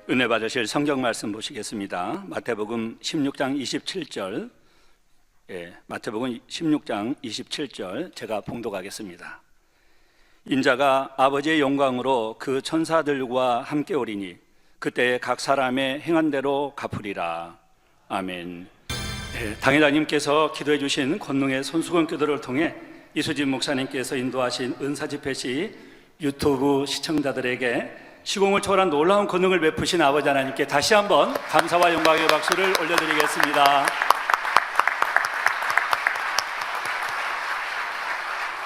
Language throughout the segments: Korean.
은혜 받으실 성경 말씀 보시겠습니다. 마태복음 16장 27절, 마태복음 16장 27절 제가 봉독하겠습니다. 인자가 아버지의 영광으로 그 천사들과 함께 오리니 그때 각 사람의 행한 대로 갚으리라. 아멘. 당회장님께서 기도해 주신 권능의 손수건 기도를 통해 이수진 목사님께서 인도하신 은사집회시 유튜브 시청자들에게 시공을 초월한 놀라운 권능을 베푸신 아버지 하나님께 다시 한번 감사와 영광의 박수를 올려드리겠습니다.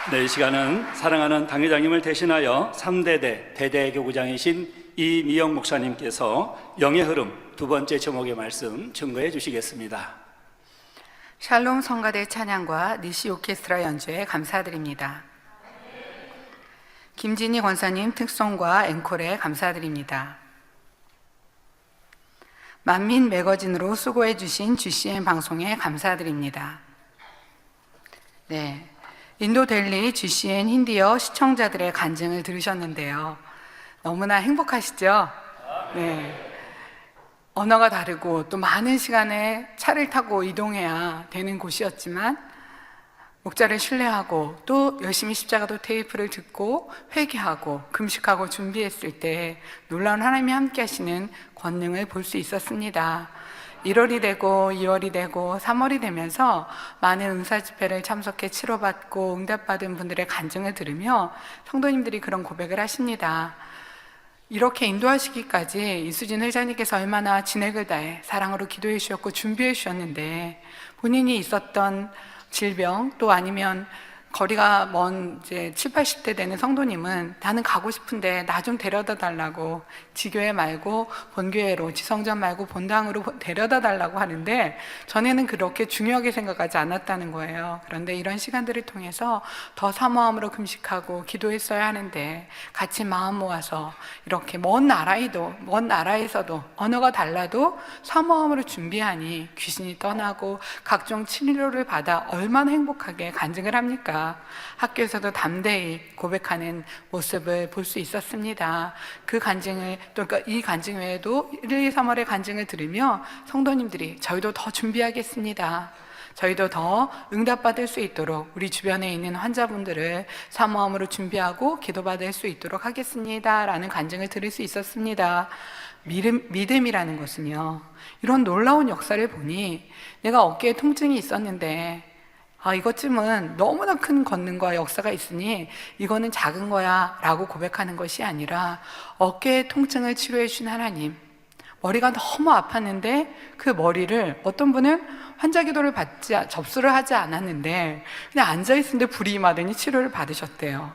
네, 이 시간은 사랑하는 당회장님을 대신하여 3대대 대대교구장이신 이미영 목사님께서 영의 흐름 두 번째 제목의 말씀 증거해 주시겠습니다. 샬롬 성가대 찬양과 니시 오케스트라 연주에 감사드립니다. 김진희 권사님 특송과 앵콜에 감사드립니다. 만민 매거진으로 수고해 주신 GCN 방송에 감사드립니다. 네, 인도 델리 GCN 힌디어 시청자들의 간증을 들으셨는데요. 너무나 행복하시죠? 네. 언어가 다르고 또 많은 시간에 차를 타고 이동해야 되는 곳이었지만 목자를 신뢰하고 또 열심히 십자가도 테이프를 듣고 회개하고 금식하고 준비했을 때 놀라운 하나님이 함께 하시는 권능을 볼 수 있었습니다. 1월이 되고 2월이 되고 3월이 되면서 많은 은사집회를 참석해 치료받고 응답받은 분들의 간증을 들으며 성도님들이 그런 고백을 하십니다. 이렇게 인도하시기까지 이수진 회장님께서 얼마나 진액을 다해 사랑으로 기도해 주셨고 준비해 주셨는데 본인이 있었던 질병 또 아니면 거리가 먼 이제 7, 80대 되는 성도님은 나는 가고 싶은데 나 좀 데려다 달라고 지교회 말고 본교회로 지성전 말고 본당으로 데려다 달라고 하는데 전에는 그렇게 중요하게 생각하지 않았다는 거예요. 그런데 이런 시간들을 통해서 더 사모함으로 금식하고 기도했어야 하는데 같이 마음 모아서 이렇게 먼 나라에서도 언어가 달라도 사모함으로 준비하니 귀신이 떠나고 각종 치료를 받아 얼마나 행복하게 간증을 합니까? 학교에서도 담대히 고백하는 모습을 볼 수 있었습니다. 그 간증을 또 그러니까 이 간증 외에도 1, 2, 3월의 간증을 들으며 성도님들이 저희도 더 준비하겠습니다. 저희도 더 응답받을 수 있도록 우리 주변에 있는 환자분들을 사모함으로 준비하고 기도받을 수 있도록 하겠습니다 라는 간증을 들을 수 있었습니다. 믿음이라는 것은요, 이런 놀라운 역사를 보니 내가 어깨에 통증이 있었는데 이것쯤은 너무나 큰 권능과 역사가 있으니 이거는 작은 거야 라고 고백하는 것이 아니라 어깨의 통증을 치료해 주신 하나님, 머리가 너무 아팠는데 그 머리를 어떤 분은 환자 기도를 접수를 하지 않았는데 그냥 앉아있는데 불이 임하더니 치료를 받으셨대요.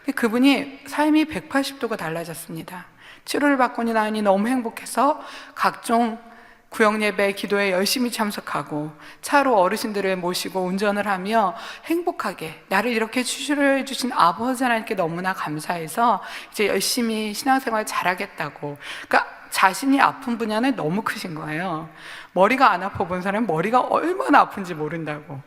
근데 그분이 삶이 180도가 달라졌습니다. 치료를 받고 나니 너무 행복해서 각종 구역예배 기도에 열심히 참석하고 차로 어르신들을 모시고 운전을 하며 행복하게 나를 이렇게 치료해 주신 아버지 하나님께 너무나 감사해서 이제 열심히 신앙생활 잘하겠다고. 그러니까 자신이 아픈 분야는 너무 크신 거예요. 머리가 안 아파 본 사람은 머리가 얼마나 아픈지 모른다고,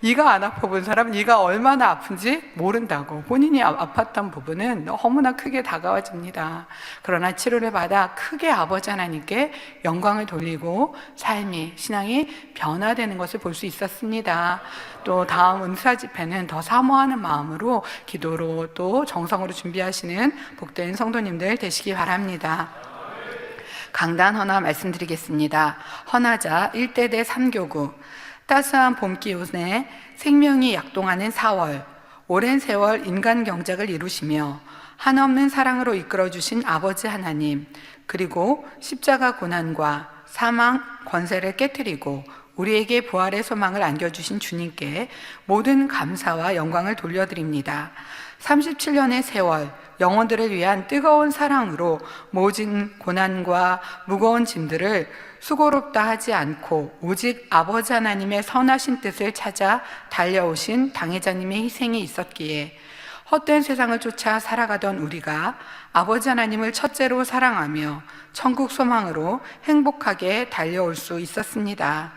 이가 안 아파 본 사람은 이가 얼마나 아픈지 모른다고. 본인이 아팠던 부분은 너무나 크게 다가와집니다. 그러나 치료를 받아 크게 아버지 하나님께 영광을 돌리고 삶이, 신앙이 변화되는 것을 볼 수 있었습니다. 또 다음 은사 집회는 더 사모하는 마음으로 기도로 또 정성으로 준비하시는 복된 성도님들 되시기 바랍니다. 강단 헌화 말씀드리겠습니다. 헌화자 1대대 3교구. 따스한 봄 기운에 생명이 약동하는 4월, 오랜 세월 인간 경작을 이루시며 한없는 사랑으로 이끌어주신 아버지 하나님, 그리고 십자가 고난과 사망 권세를 깨뜨리고 우리에게 부활의 소망을 안겨주신 주님께 모든 감사와 영광을 돌려드립니다. 37년의 세월, 영혼들을 위한 뜨거운 사랑으로 모진 고난과 무거운 짐들을 수고롭다 하지 않고 오직 아버지 하나님의 선하신 뜻을 찾아 달려오신 당회자님의 희생이 있었기에 헛된 세상을 쫓아 살아가던 우리가 아버지 하나님을 첫째로 사랑하며 천국 소망으로 행복하게 달려올 수 있었습니다.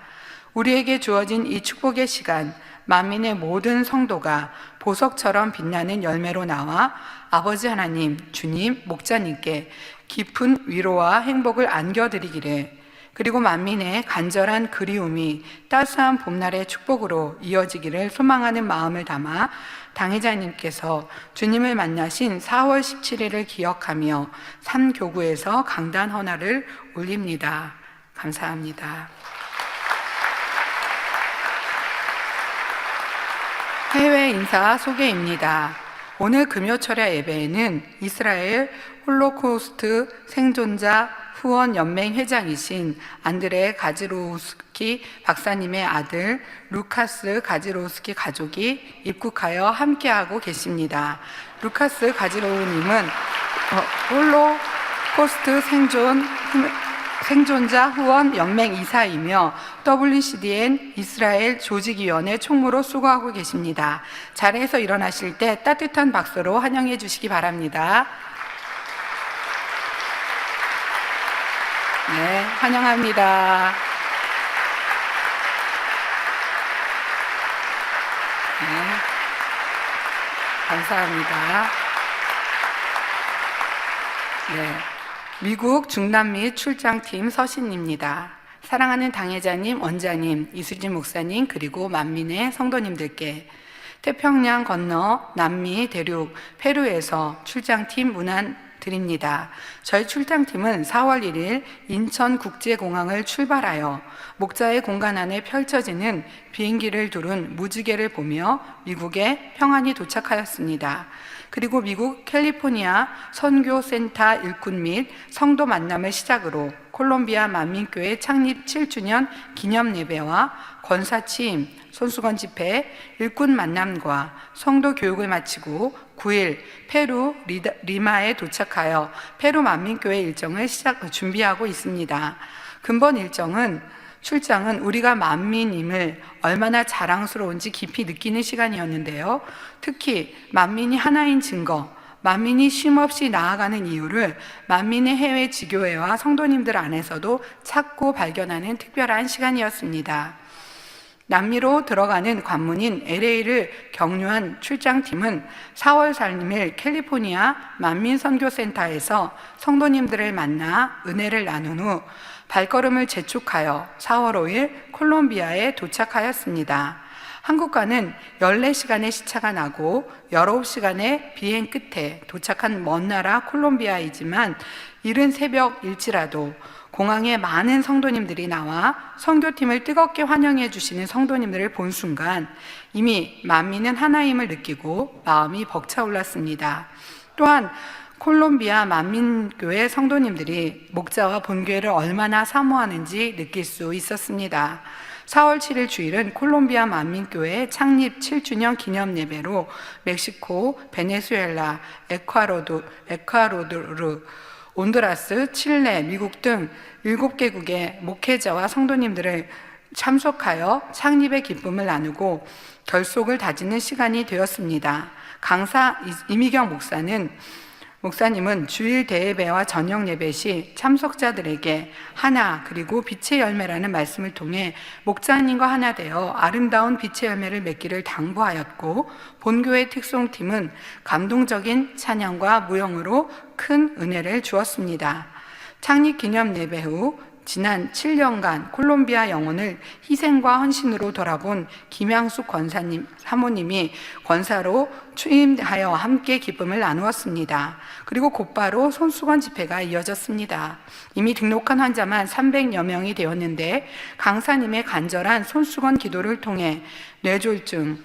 우리에게 주어진 이 축복의 시간, 만민의 모든 성도가 보석처럼 빛나는 열매로 나와 아버지 하나님, 주님, 목자님께 깊은 위로와 행복을 안겨드리기를, 그리고 만민의 간절한 그리움이 따스한 봄날의 축복으로 이어지기를 소망하는 마음을 담아 당회자님께서 주님을 만나신 4월 17일을 기억하며 삼교구에서 강단 헌화를 올립니다. 감사합니다. 해외 인사 소개입니다. 오늘 금요철야 예배에는 이스라엘 홀로코스트 생존자 후원 연맹 회장이신 안드레 가지로우스키 박사님의 아들 루카스 가지로우스키 가족이 입국하여 함께하고 계십니다. 루카스 가지로우님은 홀로코스트 생존자 후원 연맹 이사이며 WCDN 이스라엘 조직위원회 총무로 수고하고 계십니다. 자리에서 일어나실 때 따뜻한 박수로 환영해 주시기 바랍니다. 네, 환영합니다. 네, 감사합니다. 네, 미국 중남미 출장팀 서신입니다. 사랑하는 당회자님, 원장님, 이수진 목사님, 그리고 만민의 성도님들께 태평양 건너 남미 대륙 페루에서 출장팀 문안 드립니다. 저희 출장팀은 4월 1일 인천국제공항을 출발하여 목자의 공간 안에 펼쳐지는 비행기를 두른 무지개를 보며 미국에 평안히 도착하였습니다. 그리고 미국 캘리포니아 선교센터 일꾼 및 성도 만남을 시작으로 콜롬비아 만민교회 창립 7주년 기념 예배와 권사 취임, 손수건 집회, 일꾼 만남과 성도 교육을 마치고 9일 페루 리마에 도착하여 페루 만민교회 일정을 준비하고 있습니다. 근본 출장은 우리가 만민임을 얼마나 자랑스러운지 깊이 느끼는 시간이었는데요. 특히 만민이 하나인 증거, 만민이 쉼없이 나아가는 이유를 만민의 해외 지교회와 성도님들 안에서도 찾고 발견하는 특별한 시간이었습니다. 남미로 들어가는 관문인 LA를 경유한 출장팀은 4월 3일 캘리포니아 만민선교센터에서 성도님들을 만나 은혜를 나눈 후 발걸음을 재촉하여 4월 5일 콜롬비아에 도착하였습니다. 한국과는 14시간의 시차가 나고 19시간의 비행 끝에 도착한 먼 나라 콜롬비아이지만 이른 새벽일지라도 공항에 많은 성도님들이 나와 선교팀을 뜨겁게 환영해 주시는 성도님들을 본 순간 이미 만민은 하나임을 느끼고 마음이 벅차올랐습니다. 또한 콜롬비아 만민교회 성도님들이 목자와 본교회를 얼마나 사모하는지 느낄 수 있었습니다. 4월 7일 주일은 콜롬비아 만민교회 창립 7주년 기념 예배로 멕시코, 베네수엘라, 에콰도르, 온두라스, 칠레, 미국 등 7개국의 목회자와 성도님들을 참석하여 창립의 기쁨을 나누고 결속을 다지는 시간이 되었습니다. 강사 이미경 목사님은 주일 대예배와 저녁 예배 시 참석자들에게 하나 그리고 빛의 열매라는 말씀을 통해 목자님과 하나 되어 아름다운 빛의 열매를 맺기를 당부하였고, 본교회 특송팀은 감동적인 찬양과 무용으로 큰 은혜를 주었습니다. 창립 기념 예배 후 지난 7년간 콜롬비아 영혼을 희생과 헌신으로 돌아본 김양숙 권사님 사모님이 권사로 취임하여 함께 기쁨을 나누었습니다. 그리고 곧바로 손수건 집회가 이어졌습니다. 이미 등록한 환자만 300여 명이 되었는데 강사님의 간절한 손수건 기도를 통해 뇌졸중,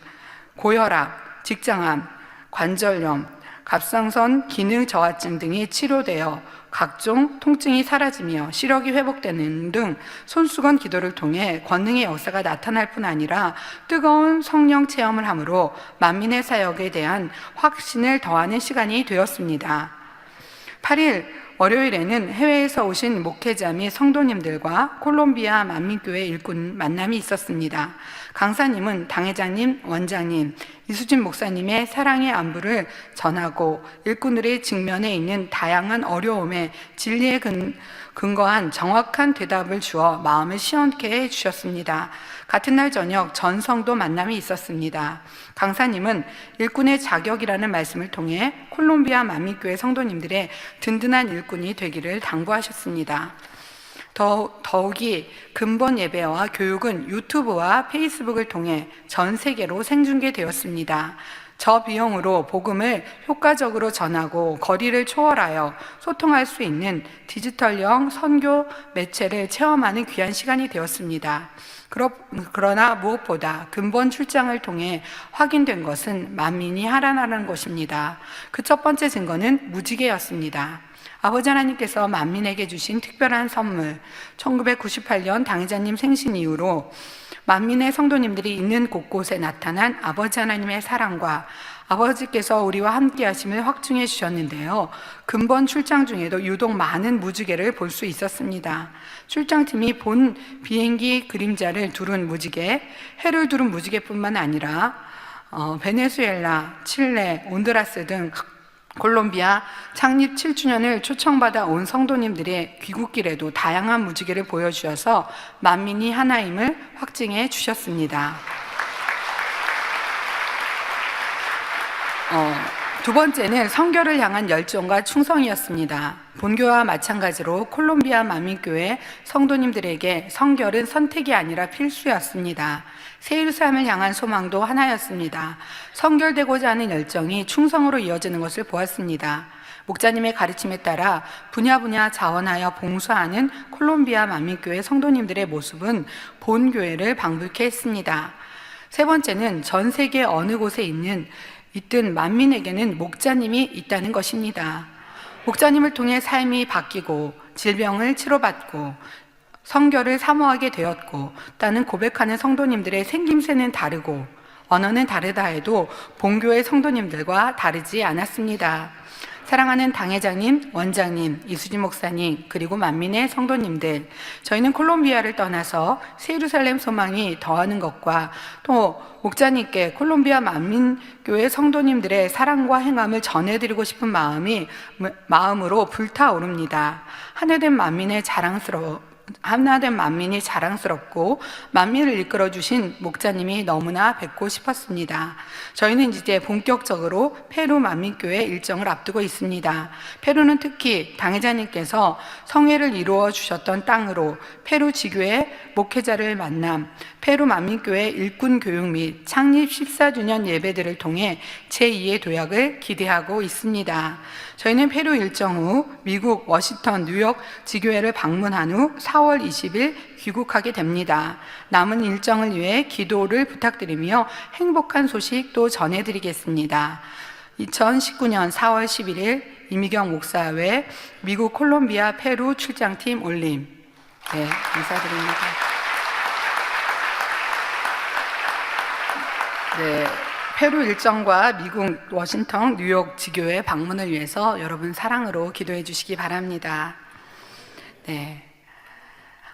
고혈압, 직장암, 관절염, 갑상선 기능 저하증 등이 치료되어 각종 통증이 사라지며 시력이 회복되는 등 손수건 기도를 통해 권능의 역사가 나타날 뿐 아니라 뜨거운 성령 체험을 함으로 만민의 사역에 대한 확신을 더하는 시간이 되었습니다. 8일 월요일에는 해외에서 오신 목회자 및 성도님들과 콜롬비아 만민교회 일꾼 만남이 있었습니다. 강사님은 당회장님, 원장님, 이수진 목사님의 사랑의 안부를 전하고 일꾼들이 직면해 있는 다양한 어려움에 진리의 근거한 정확한 대답을 주어 마음을 시원케 해주셨습니다. 같은 날 저녁 전성도 만남이 있었습니다. 강사님은 일꾼의 자격이라는 말씀을 통해 콜롬비아 만민교회 성도님들의 든든한 일꾼이 되기를 당부하셨습니다. 더욱이 근본 예배와 교육은 유튜브와 페이스북을 통해 전 세계로 생중계되었습니다. 저비용으로 복음을 효과적으로 전하고 거리를 초월하여 소통할 수 있는 디지털형 선교 매체를 체험하는 귀한 시간이 되었습니다. 그러나 무엇보다 근본 출장을 통해 확인된 것은 만민이 살아나는 것입니다. 그 첫 번째 증거는 무지개였습니다. 아버지 하나님께서 만민에게 주신 특별한 선물, 1998년 당회자님 생신 이후로 만민의 성도님들이 있는 곳곳에 나타난 아버지 하나님의 사랑과 아버지께서 우리와 함께 하심을 확증해 주셨는데요. 근본 출장 중에도 유독 많은 무지개를 볼 수 있었습니다. 출장팀이 본 비행기 그림자를 두른 무지개, 해를 두른 무지개뿐만 아니라 베네수엘라, 칠레, 온두라스 등 콜롬비아 창립 7주년을 초청받아 온 성도님들의 귀국길에도 다양한 무지개를 보여주셔서 만민이 하나임을 확증해 주셨습니다. 두 번째는 선교를 향한 열정과 충성이었습니다. 본교와 마찬가지로 콜롬비아 만민교회 성도님들에게 선결은 선택이 아니라 필수였습니다. 새 예루살렘을 향한 소망도 하나였습니다. 선결되고자 하는 열정이 충성으로 이어지는 것을 보았습니다. 목자님의 가르침에 따라 분야 자원하여 봉사하는 콜롬비아 만민교회 성도님들의 모습은 본교회를 방불케 했습니다. 세 번째는 전 세계 어느 곳에 있든 만민에게는 목자님이 있다는 것입니다. 목자님을 통해 삶이 바뀌고 질병을 치료받고 선교를 사모하게 되었고 라는 고백하는 성도님들의 생김새는 다르고 언어는 다르다 해도 본교회 성도님들과 다르지 않았습니다. 사랑하는 당회장님, 원장님, 이수진 목사님, 그리고 만민의 성도님들, 저희는 콜롬비아를 떠나서 새 예루살렘 소망이 더하는 것과 또 목자님께 콜롬비아 만민교회 성도님들의 사랑과 행함을 전해드리고 싶은 마음으로 불타오릅니다. 하나된 만민이 자랑스럽고 만민을 이끌어주신 목자님이 너무나 뵙고 싶었습니다. 저희는 이제 본격적으로 페루 만민교회 일정을 앞두고 있습니다. 페루는 특히 당회자님께서 성회를 이루어 주셨던 땅으로 페루 지교회 목회자를 만남, 페루 만민교회 일꾼 교육 및 창립 14주년 예배들을 통해 제2의 도약을 기대하고 있습니다. 저희는 페루 일정 후 미국 워싱턴, 뉴욕 지교회를 방문한 후 4월 20일 귀국하게 됩니다. 남은 일정을 위해 기도를 부탁드리며 행복한 소식 또 전해드리겠습니다. 2019년 4월 11일 이미경 목사 외 미국 콜롬비아 페루 출장팀 올림. 네, 감사드립니다. 네, 페루 일정과 미국 워싱턴, 뉴욕 지교회 방문을 위해서 여러분 사랑으로 기도해 주시기 바랍니다. 네,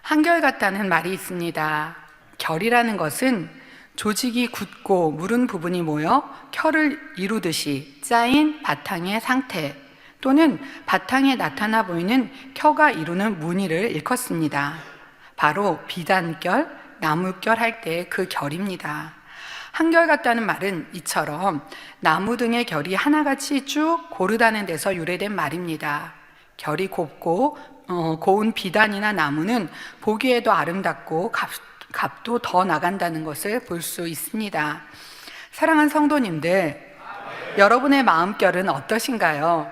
한결같다는 말이 있습니다. 결이라는 것은 조직이 굳고 무른 부분이 모여 켜를 이루듯이 짜인 바탕의 상태 또는 바탕에 나타나 보이는 켜가 이루는 무늬를 일컫습니다. 바로 비단결, 나물결 할 때의 그 결입니다. 한결같다는 말은 이처럼 나무 등의 결이 하나같이 쭉 고르다는 데서 유래된 말입니다. 결이 곱고 고운 비단이나 나무는 보기에도 아름답고 값도 더 나간다는 것을 볼 수 있습니다. 사랑하는 성도님들, 여러분의 마음결은 어떠신가요?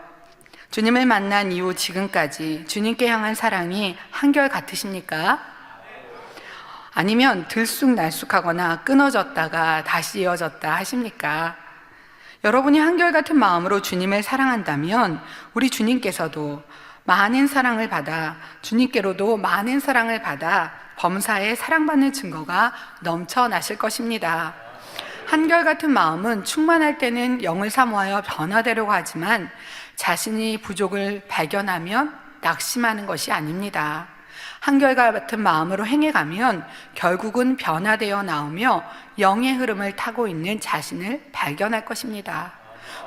주님을 만난 이후 지금까지 주님께 향한 사랑이 한결 같으십니까? 아니면 들쑥날쑥하거나 끊어졌다가 다시 이어졌다 하십니까? 여러분이 한결같은 마음으로 주님을 사랑한다면 우리 주님께서도 많은 사랑을 받아 주님께로도 많은 사랑을 받아 범사에 사랑받는 증거가 넘쳐나실 것입니다. 한결같은 마음은 충만할 때는 영을 사모하여 변화되려고 하지만 자신이 부족을 발견하면 낙심하는 것이 아닙니다. 한결같은 마음으로 행해가면 결국은 변화되어 나오며 영의 흐름을 타고 있는 자신을 발견할 것입니다.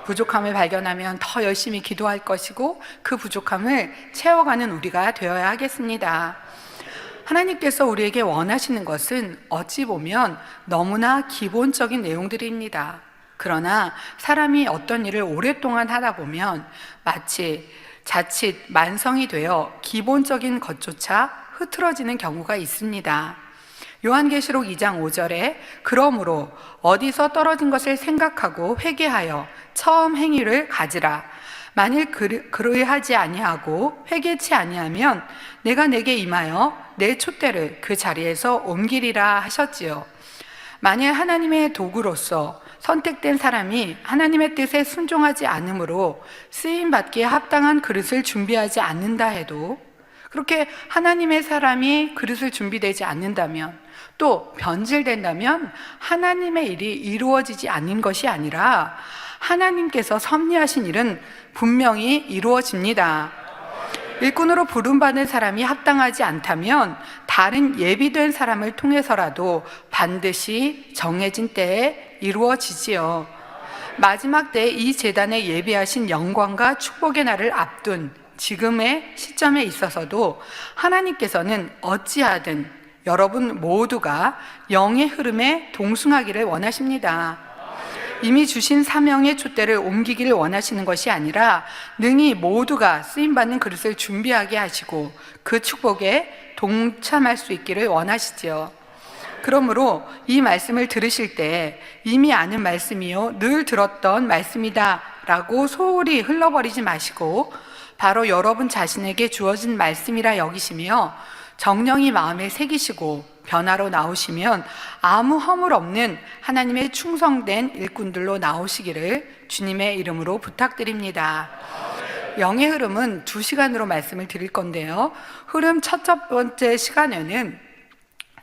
부족함을 발견하면 더 열심히 기도할 것이고 그 부족함을 채워가는 우리가 되어야 하겠습니다. 하나님께서 우리에게 원하시는 것은 어찌 보면 너무나 기본적인 내용들입니다. 그러나 사람이 어떤 일을 오랫동안 하다 보면 마치 자칫 만성이 되어 기본적인 것조차 흐트러지는 경우가 있습니다. 요한계시록 2장 5절에 그러므로 어디서 떨어진 것을 생각하고 회개하여 처음 행위를 가지라. 만일 그러하지 아니하고 회개치 아니하면 내가 내게 임하여 내 촛대를 그 자리에서 옮기리라 하셨지요. 만일 하나님의 도구로서 선택된 사람이 하나님의 뜻에 순종하지 않으므로 쓰임받기에 합당한 그릇을 준비하지 않는다 해도, 그렇게 하나님의 사람이 그릇을 준비되지 않는다면, 또 변질된다면 하나님의 일이 이루어지지 않는 것이 아니라 하나님께서 섭리하신 일은 분명히 이루어집니다. 일꾼으로 부름받은 사람이 합당하지 않다면 다른 예비된 사람을 통해서라도 반드시 정해진 때에 이루어지지요. 마지막 때에 이 제단에 예비하신 영광과 축복의 날을 앞둔 지금의 시점에 있어서도 하나님께서는 어찌하든 여러분 모두가 영의 흐름에 동승하기를 원하십니다. 이미 주신 사명의 촛대를 옮기기를 원하시는 것이 아니라 능히 모두가 쓰임받는 그릇을 준비하게 하시고 그 축복에 동참할 수 있기를 원하시지요. 그러므로 이 말씀을 들으실 때 이미 아는 말씀이요 늘 들었던 말씀이다 라고 소홀히 흘러버리지 마시고 바로 여러분 자신에게 주어진 말씀이라 여기시며 정령이 마음에 새기시고 변화로 나오시면 아무 허물 없는 하나님의 충성된 일꾼들로 나오시기를 주님의 이름으로 부탁드립니다. 영의 흐름은 2시간으로 말씀을 드릴 건데요. 흐름 첫 번째 시간에는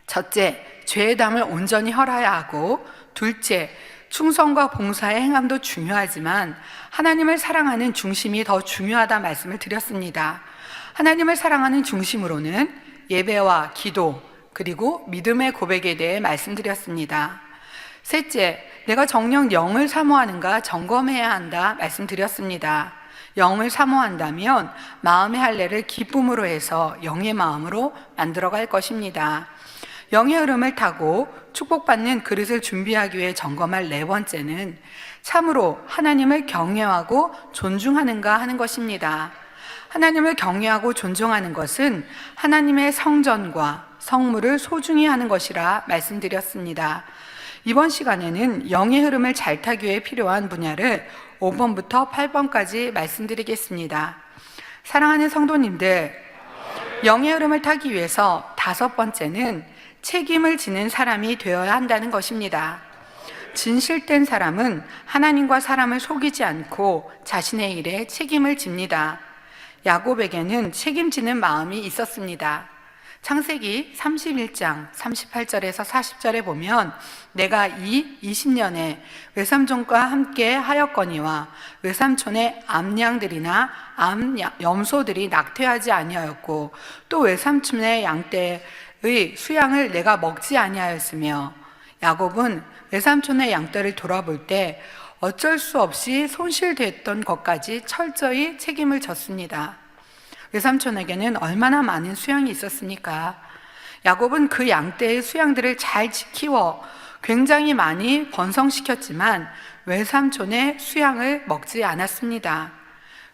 첫째, 죄의 담을 온전히 헐어야 하고, 둘째, 충성과 봉사의 행함도 중요하지만 하나님을 사랑하는 중심이 더 중요하다 말씀을 드렸습니다. 하나님을 사랑하는 중심으로는 예배와 기도, 그리고 믿음의 고백에 대해 말씀드렸습니다. 셋째, 내가 정녕 영을 사모하는가 점검해야 한다 말씀드렸습니다. 영을 사모한다면 마음의 할례를 기쁨으로 해서 영의 마음으로 만들어갈 것입니다. 영의 흐름을 타고 축복받는 그릇을 준비하기 위해 점검할 네 번째는 참으로 하나님을 경외하고 존중하는가 하는 것입니다. 하나님을 경외하고 존중하는 것은 하나님의 성전과 성물을 소중히 하는 것이라 말씀드렸습니다. 이번 시간에는 영의 흐름을 잘 타기 위해 필요한 분야를 5번부터 8번까지 말씀드리겠습니다. 사랑하는 성도님들, 영의 흐름을 타기 위해서 5번째는 책임을 지는 사람이 되어야 한다는 것입니다. 진실된 사람은 하나님과 사람을 속이지 않고 자신의 일에 책임을 집니다. 야곱에게는 책임지는 마음이 있었습니다. 창세기 31장 38절에서 40절에 보면 내가 이 20년에 외삼촌과 함께 하였거니와 외삼촌의 암양들이나 암염소들이 낙태하지 아니하였고 또 외삼촌의 양떼의 수양을 내가 먹지 아니하였으며, 야곱은 외삼촌의 양떼를 돌아볼 때 어쩔 수 없이 손실됐던 것까지 철저히 책임을 졌습니다. 외삼촌에게는 얼마나 많은 수양이 있었습니까? 야곱은 그 양떼의 수양들을 잘 키워 굉장히 많이 번성시켰지만 외삼촌의 수양을 먹지 않았습니다.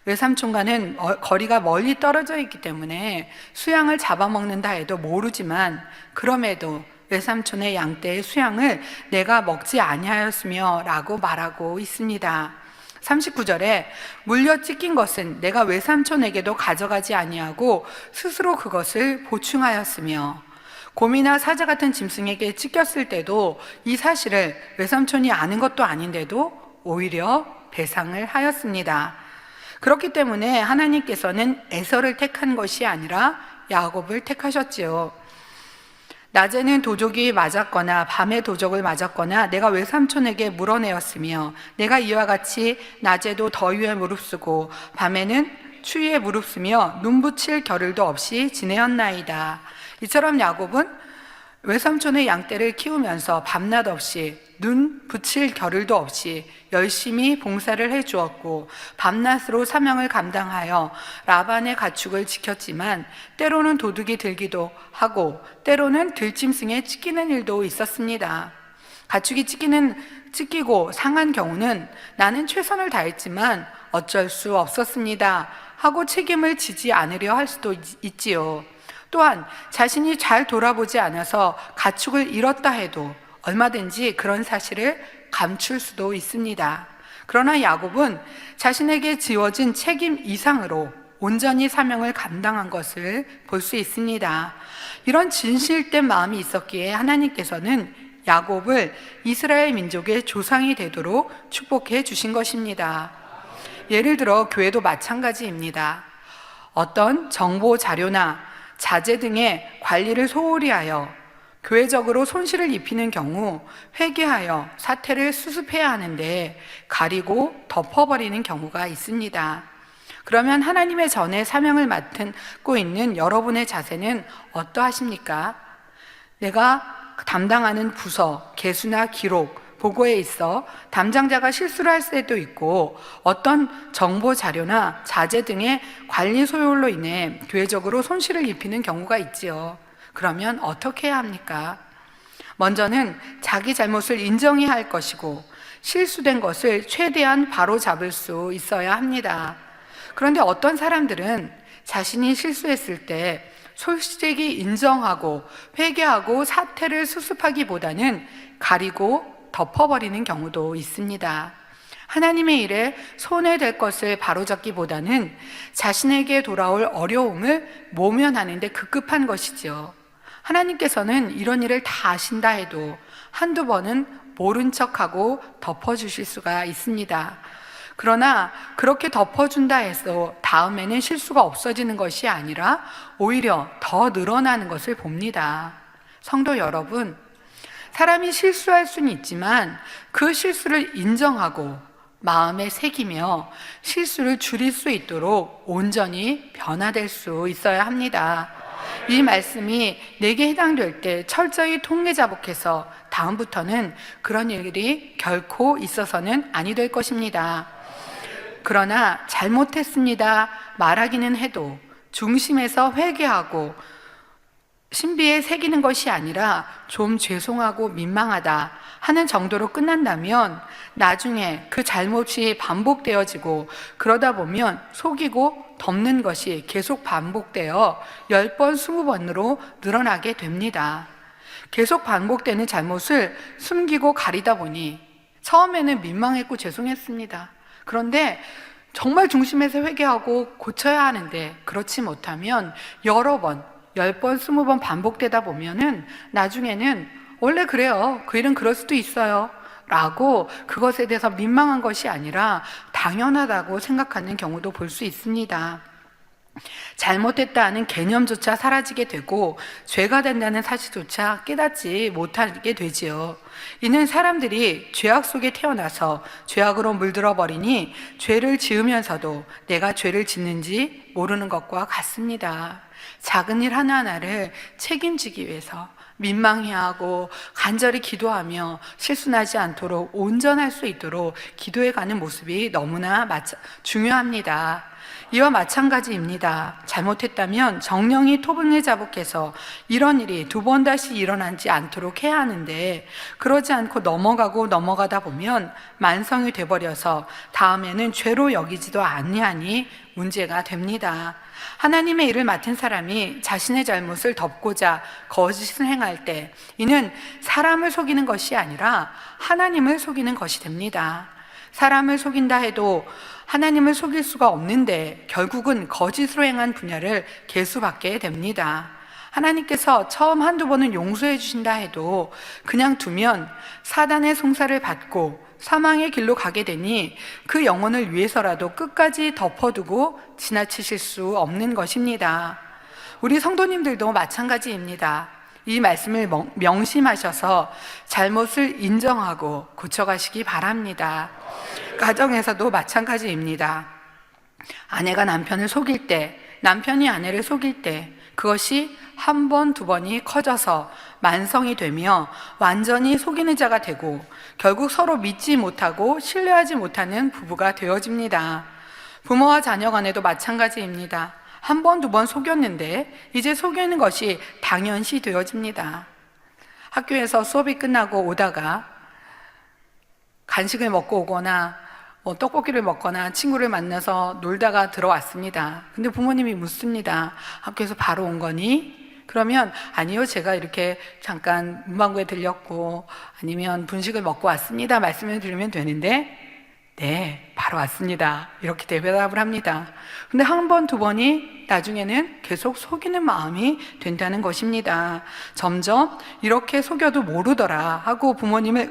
외삼촌과는 거리가 멀리 떨어져 있기 때문에 수양을 잡아먹는다 해도 모르지만 그럼에도 외삼촌의 양떼의 수양을 내가 먹지 아니하였으며 라고 말하고 있습니다. 39절에 물려 찢긴 것은 내가 외삼촌에게도 가져가지 아니하고 스스로 그것을 보충하였으며, 곰이나 사자 같은 짐승에게 찢겼을 때도 이 사실을 외삼촌이 아는 것도 아닌데도 오히려 배상을 하였습니다. 그렇기 때문에 하나님께서는 에서를 택한 것이 아니라 야곱을 택하셨지요. 낮에는 도적이 맞았거나 밤에 도적을 맞았거나 내가 외삼촌에게 물어내었으며 내가 이와 같이 낮에도 더위에 무릅쓰고 밤에는 추위에 무릅쓰며 눈 붙일 겨를도 없이 지내었나이다. 이처럼 야곱은 외삼촌의 양떼를 키우면서 밤낮 없이 눈 붙일 겨를도 없이 열심히 봉사를 해주었고 밤낮으로 사명을 감당하여 라반의 가축을 지켰지만 때로는 도둑이 들기도 하고 때로는 들짐승에 찢기는 일도 있었습니다. 가축이 찢기고 상한 경우는 나는 최선을 다했지만 어쩔 수 없었습니다 하고 책임을 지지 않으려 할 수도 있지요. 또한 자신이 잘 돌아보지 않아서 가축을 잃었다 해도 얼마든지 그런 사실을 감출 수도 있습니다. 그러나 야곱은 자신에게 지워진 책임 이상으로 온전히 사명을 감당한 것을 볼 수 있습니다. 이런 진실된 마음이 있었기에 하나님께서는 야곱을 이스라엘 민족의 조상이 되도록 축복해 주신 것입니다. 예를 들어 교회도 마찬가지입니다. 어떤 정보 자료나 자재 등의 관리를 소홀히 하여 교회적으로 손실을 입히는 경우 회개하여 사태를 수습해야 하는데 가리고 덮어버리는 경우가 있습니다. 그러면 하나님의 전에 사명을 맡고 있는 여러분의 자세는 어떠하십니까? 내가 담당하는 부서, 개수나 기록, 보고에 있어 담당자가 실수를 할 수도 있고 어떤 정보 자료나 자재 등의 관리 소홀로 인해 교회적으로 손실을 입히는 경우가 있지요. 그러면 어떻게 해야 합니까? 먼저는 자기 잘못을 인정해야 할 것이고 실수된 것을 최대한 바로잡을 수 있어야 합니다. 그런데 어떤 사람들은 자신이 실수했을 때 솔직히 인정하고 회개하고 사태를 수습하기보다는 가리고 덮어버리는 경우도 있습니다. 하나님의 일에 손해될 것을 바로잡기보다는 자신에게 돌아올 어려움을 모면하는 데 급급한 것이지요. 하나님께서는 이런 일을 다 아신다 해도 한두 번은 모른 척하고 덮어주실 수가 있습니다. 그러나 그렇게 덮어준다 해서 다음에는 실수가 없어지는 것이 아니라 오히려 더 늘어나는 것을 봅니다. 성도 여러분, 사람이 실수할 수는 있지만 그 실수를 인정하고 마음에 새기며 실수를 줄일 수 있도록 온전히 변화될 수 있어야 합니다. 이 말씀이 내게 해당될 때 철저히 통례자복해서 다음부터는 그런 일이 결코 있어서는 아니 될 것입니다. 그러나 잘못했습니다 말하기는 해도 중심에서 회개하고 신비에 새기는 것이 아니라 좀 죄송하고 민망하다 하는 정도로 끝난다면 나중에 그 잘못이 반복되어지고 그러다 보면 속이고 덮는 것이 계속 반복되어 10번, 20번으로 늘어나게 됩니다. 계속 반복되는 잘못을 숨기고 가리다 보니 처음에는 민망했고 죄송했습니다. 그런데 정말 중심에서 회개하고 고쳐야 하는데 그렇지 못하면 여러 번, 10번, 20번 반복되다 보면은 나중에는 원래 그래요. 그 일은 그럴 수도 있어요. 라고 그것에 대해서 민망한 것이 아니라 당연하다고 생각하는 경우도 볼 수 있습니다. 잘못했다는 개념조차 사라지게 되고 죄가 된다는 사실조차 깨닫지 못하게 되지요. 이는 사람들이 죄악 속에 태어나서 죄악으로 물들어 버리니 죄를 지으면서도 내가 죄를 짓는지 모르는 것과 같습니다. 작은 일 하나하나를 책임지기 위해서 민망해하고 간절히 기도하며 실수나지 않도록 온전할 수 있도록 기도해가는 모습이 너무나 중요합니다. 이와 마찬가지입니다. 잘못했다면 정령이 토분을 자복해서 이런 일이 두 번 다시 일어나지 않도록 해야 하는데 그러지 않고 넘어가다 보면 만성이 돼버려서 다음에는 죄로 여기지도 아니하니 문제가 됩니다. 하나님의 일을 맡은 사람이 자신의 잘못을 덮고자 거짓을 행할 때 이는 사람을 속이는 것이 아니라 하나님을 속이는 것이 됩니다. 사람을 속인다 해도 하나님을 속일 수가 없는데 결국은 거짓으로 행한 분야를 계수받게 됩니다. 하나님께서 처음 한두 번은 용서해 주신다 해도 그냥 두면 사단의 송사를 받고 사망의 길로 가게 되니 그 영혼을 위해서라도 끝까지 덮어두고 지나치실 수 없는 것입니다. 우리 성도님들도 마찬가지입니다. 이 말씀을 명심하셔서 잘못을 인정하고 고쳐가시기 바랍니다. 가정에서도 마찬가지입니다. 아내가 남편을 속일 때, 남편이 아내를 속일 때 그것이 한 번, 두 번이 커져서 만성이 되며 완전히 속이는 자가 되고 결국 서로 믿지 못하고 신뢰하지 못하는 부부가 되어집니다. 부모와 자녀 간에도 마찬가지입니다. 한 번, 두 번 속였는데 이제 속이는 것이 당연시 되어집니다. 학교에서 수업이 끝나고 오다가 간식을 먹고 오거나 떡볶이를 먹거나 친구를 만나서 놀다가 들어왔습니다. 근데 부모님이 묻습니다. 학교에서 바로 온 거니? 그러면 아니요, 제가 이렇게 잠깐 문방구에 들렸고 아니면 분식을 먹고 왔습니다 말씀을 드리면 되는데 네, 바로 왔습니다 이렇게 대답을 합니다. 근데 한 번, 두 번이 나중에는 계속 속이는 마음이 된다는 것입니다. 점점 이렇게 속여도 모르더라 하고 부모님을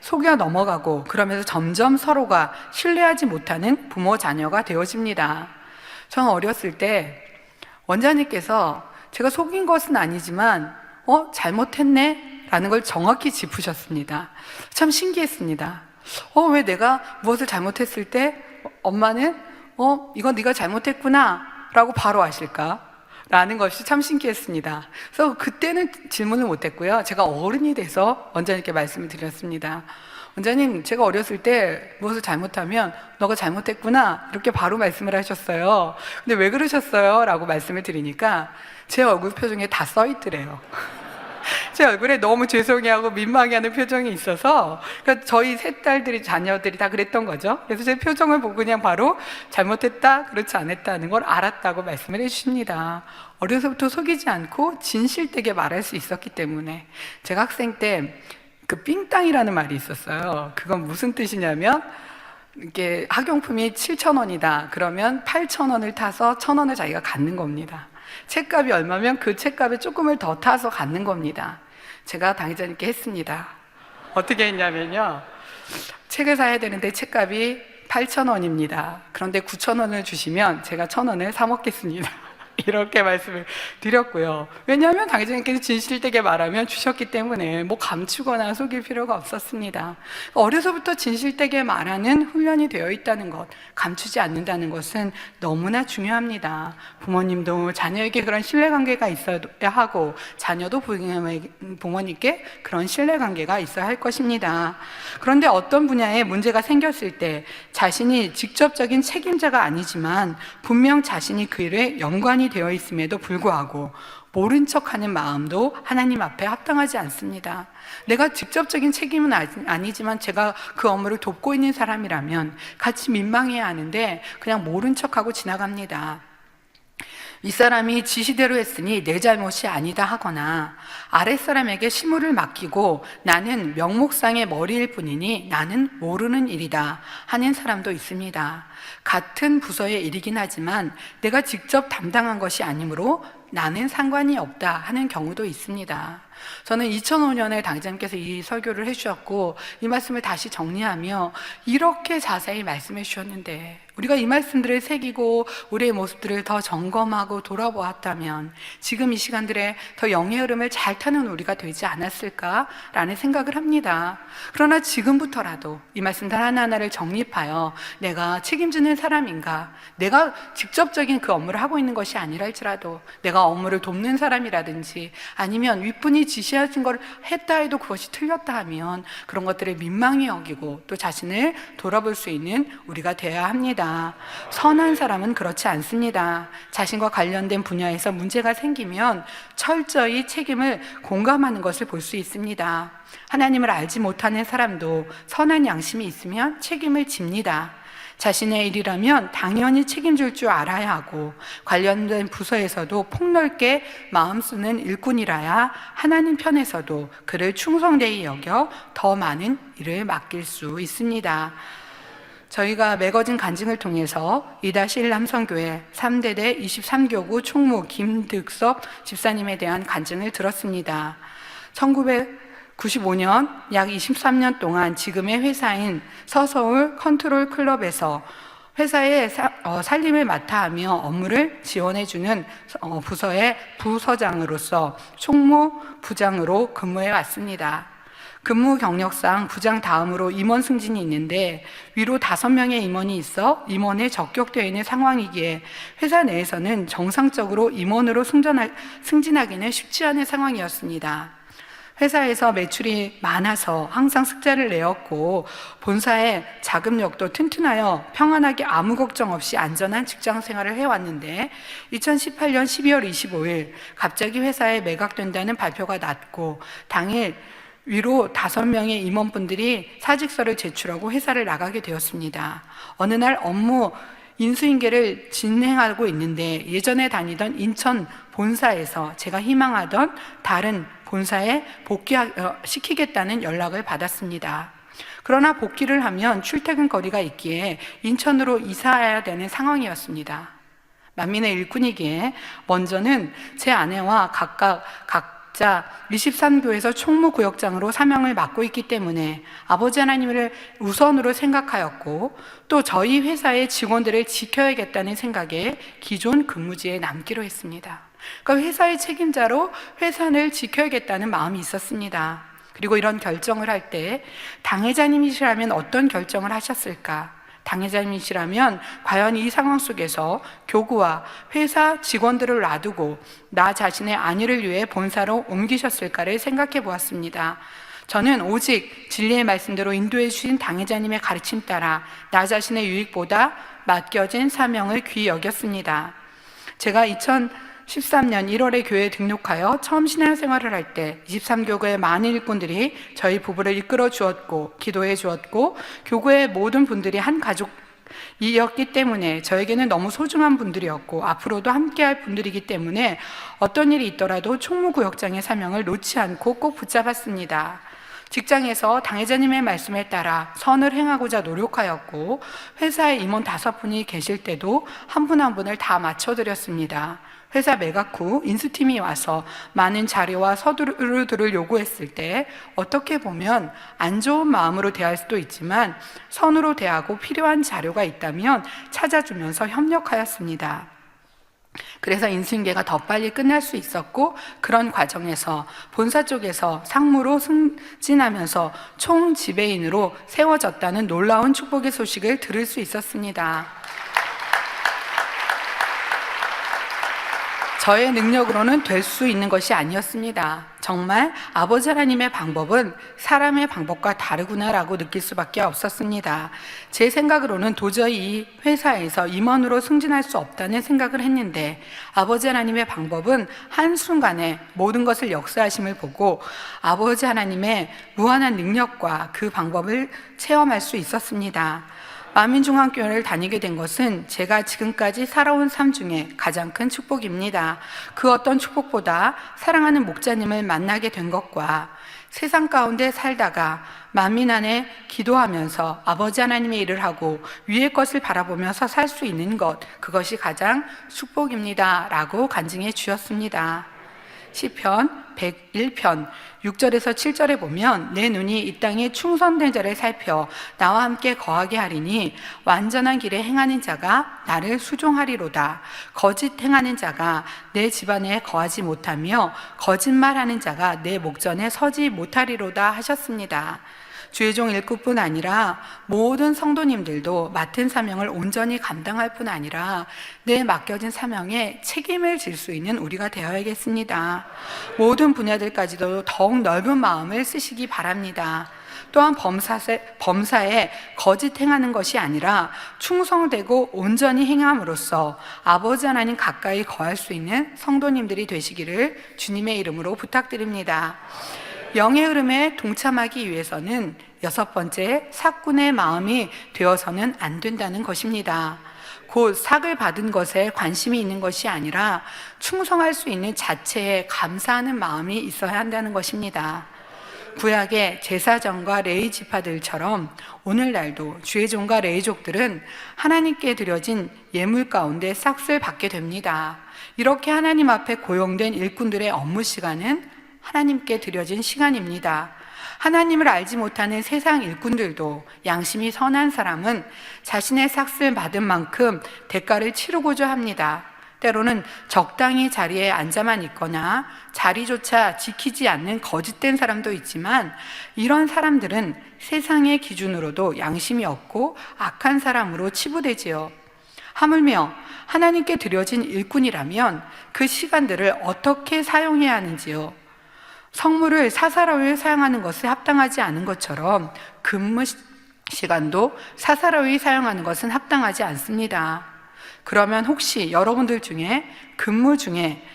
속여 넘어가고 그러면서 점점 서로가 신뢰하지 못하는 부모 자녀가 되어집니다. 저는 어렸을 때 원장님께서 제가 속인 것은 아니지만 잘못했네 라는 걸 정확히 짚으셨습니다. 참 신기했습니다. 왜 내가 무엇을 잘못했을 때 엄마는 이건 네가 잘못했구나 라고 바로 아실까? 라는 것이 참 신기했습니다. 그래서 그때는 질문을 못했고요. 제가 어른이 돼서 원장님께 말씀을 드렸습니다. 원장님, 제가 어렸을 때 무엇을 잘못하면 너가 잘못했구나 이렇게 바로 말씀을 하셨어요. 근데 왜 그러셨어요? 라고 말씀을 드리니까 제 얼굴 표정에 다 써 있더래요. 제 얼굴에 너무 죄송해하고 민망해하는 표정이 있어서 그러니까 저희 세 딸들이 자녀들이 다 그랬던 거죠. 그래서 제 표정을 보고 그냥 바로 잘못했다 그렇지 않았다는 걸 알았다고 말씀을 해주십니다. 어려서부터 속이지 않고 진실되게 말할 수 있었기 때문에 제가 학생 때 그 삥땅이라는 말이 있었어요. 그건 무슨 뜻이냐면 이게 학용품이 7,000원이다 그러면 8,000원을 타서 1,000원을 자기가 갖는 겁니다. 책값이 얼마면 그 책값에 조금을 더 타서 갖는 겁니다. 제가 당회장님께 했습니다. 어떻게 했냐면요, 책을 사야 되는데 책값이 8,000원입니다. 그런데 9,000원을 주시면 제가 1,000원을 사 먹겠습니다. 이렇게 말씀을 드렸고요. 왜냐하면 당회장님께서 진실되게 말하면 주셨기 때문에 뭐 감추거나 속일 필요가 없었습니다. 어려서부터 진실되게 말하는 훈련이 되어 있다는 것, 감추지 않는다는 것은 너무나 중요합니다. 부모님도 자녀에게 그런 신뢰관계가 있어야 하고 자녀도 부모님께 그런 신뢰관계가 있어야 할 것입니다. 그런데 어떤 분야에 문제가 생겼을 때 자신이 직접적인 책임자가 아니지만 분명 자신이 그 일에 연관이 되어 있음에도 불구하고 모른 척하는 마음도 하나님 앞에 합당하지 않습니다. 내가 직접적인 책임은 아니지만 제가 그 업무를 돕고 있는 사람이라면 같이 민망해야 하는데 그냥 모른 척하고 지나갑니다. 이 사람이 지시대로 했으니 내 잘못이 아니다 하거나 아랫사람에게 실무를 맡기고 나는 명목상의 머리일 뿐이니 나는 모르는 일이다 하는 사람도 있습니다. 같은 부서의 일이긴 하지만 내가 직접 담당한 것이 아니므로 나는 상관이 없다 하는 경우도 있습니다. 저는 2005년에 당장님께서 이 설교를 해주셨고 이 말씀을 다시 정리하며 이렇게 자세히 말씀해 주셨는데 우리가 이 말씀들을 새기고 우리의 모습들을 더 점검하고 돌아보았다면 지금 이 시간들에 더 영의 흐름을 잘 타는 우리가 되지 않았을까라는 생각을 합니다. 그러나 지금부터라도 이 말씀들 하나하나를 정립하여 내가 책임지는 사람인가, 내가 직접적인 그 업무를 하고 있는 것이 아니라 할지라도 내가 업무를 돕는 사람이라든지 아니면 윗분이 지시하신 걸 했다 해도 그것이 틀렸다 하면 그런 것들을 민망히 여기고 또 자신을 돌아볼 수 있는 우리가 되어야 합니다. 선한 사람은 그렇지 않습니다. 자신과 관련된 분야에서 문제가 생기면 철저히 책임을 공감하는 것을 볼 수 있습니다. 하나님을 알지 못하는 사람도 선한 양심이 있으면 책임을 집니다. 자신의 일이라면 당연히 책임질 줄 알아야 하고 관련된 부서에서도 폭넓게 마음 쓰는 일꾼이라야 하나님 편에서도 그를 충성되이 여겨 더 많은 일을 맡길 수 있습니다. 저희가 매거진 간증을 통해서 2-1 남성교회 3대대 23교구 총무 김득섭 집사님에 대한 간증을 들었습니다. 1995년 약 23년 동안 지금의 회사인 서서울 컨트롤 클럽에서 회사의 살림을 맡아 하며 업무를 지원해주는 부서의 부서장으로서 총무 부장으로 근무해 왔습니다. 근무 경력상 부장 다음으로 임원 승진이 있는데 위로 5명의 임원이 있어 임원에 적격되어 있는 상황이기에 회사 내에서는 정상적으로 임원으로 승진하기는 쉽지 않은 상황이었습니다. 회사에서 매출이 많아서 항상 흑자를 내었고 본사의 자금력도 튼튼하여 평안하게 아무 걱정 없이 안전한 직장 생활을 해왔는데 2018년 12월 25일 갑자기 회사에 매각된다는 발표가 났고 당일 위로 5명의 임원분들이 사직서를 제출하고 회사를 나가게 되었습니다. 어느 날 업무 인수인계를 진행하고 있는데 예전에 다니던 인천 본사에서 제가 희망하던 다른 본사에 복귀시키겠다는 연락을 받았습니다. 그러나 복귀를 하면 출퇴근 거리가 있기에 인천으로 이사해야 되는 상황이었습니다. 만민의 일꾼이기에 먼저는 제 아내와 각자 23교에서 총무구역장으로 사명을 맡고 있기 때문에 아버지 하나님을 우선으로 생각하였고 또 저희 회사의 직원들을 지켜야겠다는 생각에 기존 근무지에 남기로 했습니다. 그러니까 회사의 책임자로 회사를 지켜야겠다는 마음이 있었습니다. 그리고 이런 결정을 할 때 당회자님이시라면 어떤 결정을 하셨을까? 당회자님이시라면 과연 이 상황 속에서 교구와 회사 직원들을 놔두고 나 자신의 안위를 위해 본사로 옮기셨을까를 생각해 보았습니다. 저는 오직 진리의 말씀대로 인도해 주신 당회자님의 가르침 따라 나 자신의 유익보다 맡겨진 사명을 귀히 여겼습니다. 제가 2013년 1월에 교회에 등록하여 처음 신앙생활을 할 때 23교구의 많은 일꾼들이 저희 부부를 이끌어 주었고 기도해 주었고 교구의 모든 분들이 한 가족이었기 때문에 저에게는 너무 소중한 분들이었고 앞으로도 함께할 분들이기 때문에 어떤 일이 있더라도 총무구역장의 사명을 놓지 않고 꼭 붙잡았습니다. 직장에서 당회자님의 말씀에 따라 선을 행하고자 노력하였고 회사에 임원 5분이 계실 때도 한 분 한 분을 다 맞춰드렸습니다. 회사 매각 후 인수팀이 와서 많은 자료와 서류들을 요구했을 때 어떻게 보면 안 좋은 마음으로 대할 수도 있지만 선으로 대하고 필요한 자료가 있다면 찾아주면서 협력하였습니다. 그래서 인수인계가 더 빨리 끝날 수 있었고 그런 과정에서 본사 쪽에서 상무로 승진하면서 총지배인으로 세워졌다는 놀라운 축복의 소식을 들을 수 있었습니다. 저의 능력으로는 될 수 있는 것이 아니었습니다. 정말 아버지 하나님의 방법은 사람의 방법과 다르구나라고 느낄 수밖에 없었습니다. 제 생각으로는 도저히 이 회사에서 임원으로 승진할 수 없다는 생각을 했는데 아버지 하나님의 방법은 한순간에 모든 것을 역사하심을 보고 아버지 하나님의 무한한 능력과 그 방법을 체험할 수 있었습니다. 만민중앙교회를 다니게 된 것은 제가 지금까지 살아온 삶 중에 가장 큰 축복입니다. 그 어떤 축복보다 사랑하는 목자님을 만나게 된 것과 세상 가운데 살다가 만민 안에 기도하면서 아버지 하나님의 일을 하고 위의 것을 바라보면서 살 수 있는 것, 그것이 가장 축복입니다 라고 간증해 주셨습니다. 시편 101편 6절에서 7절에 보면 내 눈이 이 땅에 충성된 자를 살펴 나와 함께 거하게 하리니 완전한 길에 행하는 자가 나를 수종하리로다. 거짓 행하는 자가 내 집안에 거하지 못하며 거짓말하는 자가 내 목전에 서지 못하리로다 하셨습니다. 주의 종 일꾼뿐 아니라 모든 성도님들도 맡은 사명을 온전히 감당할 뿐 아니라 내 맡겨진 사명에 책임을 질 수 있는 우리가 되어야겠습니다. 모든 분야들까지도 더욱 넓은 마음을 쓰시기 바랍니다. 또한 범사에 거짓 행하는 것이 아니라 충성되고 온전히 행함으로써 아버지 하나님 가까이 거할 수 있는 성도님들이 되시기를 주님의 이름으로 부탁드립니다. 영의 흐름에 동참하기 위해서는 6번째, 사꾼의 마음이 되어서는 안 된다는 것입니다. 곧 삭을 받은 것에 관심이 있는 것이 아니라 충성할 수 있는 자체에 감사하는 마음이 있어야 한다는 것입니다. 구약의 제사장과 레위 지파들처럼 오늘날도 주의 종과 레위족들은 하나님께 드려진 예물 가운데 삭을 받게 됩니다. 이렇게 하나님 앞에 고용된 일꾼들의 업무 시간은 하나님께 드려진 시간입니다. 하나님을 알지 못하는 세상 일꾼들도 양심이 선한 사람은 자신의 삭을 받은 만큼 대가를 치르고자 합니다. 때로는 적당히 자리에 앉아만 있거나 자리조차 지키지 않는 거짓된 사람도 있지만, 이런 사람들은 세상의 기준으로도 양심이 없고 악한 사람으로 치부되지요. 하물며 하나님께 드려진 일꾼이라면 그 시간들을 어떻게 사용해야 하는지요. 성물을 사사로이 사용하는 것에 합당하지 않은 것처럼 근무 시간도 사사로이 사용하는 것은 합당하지 않습니다. 그러면 혹시 여러분들 중에 근무 중에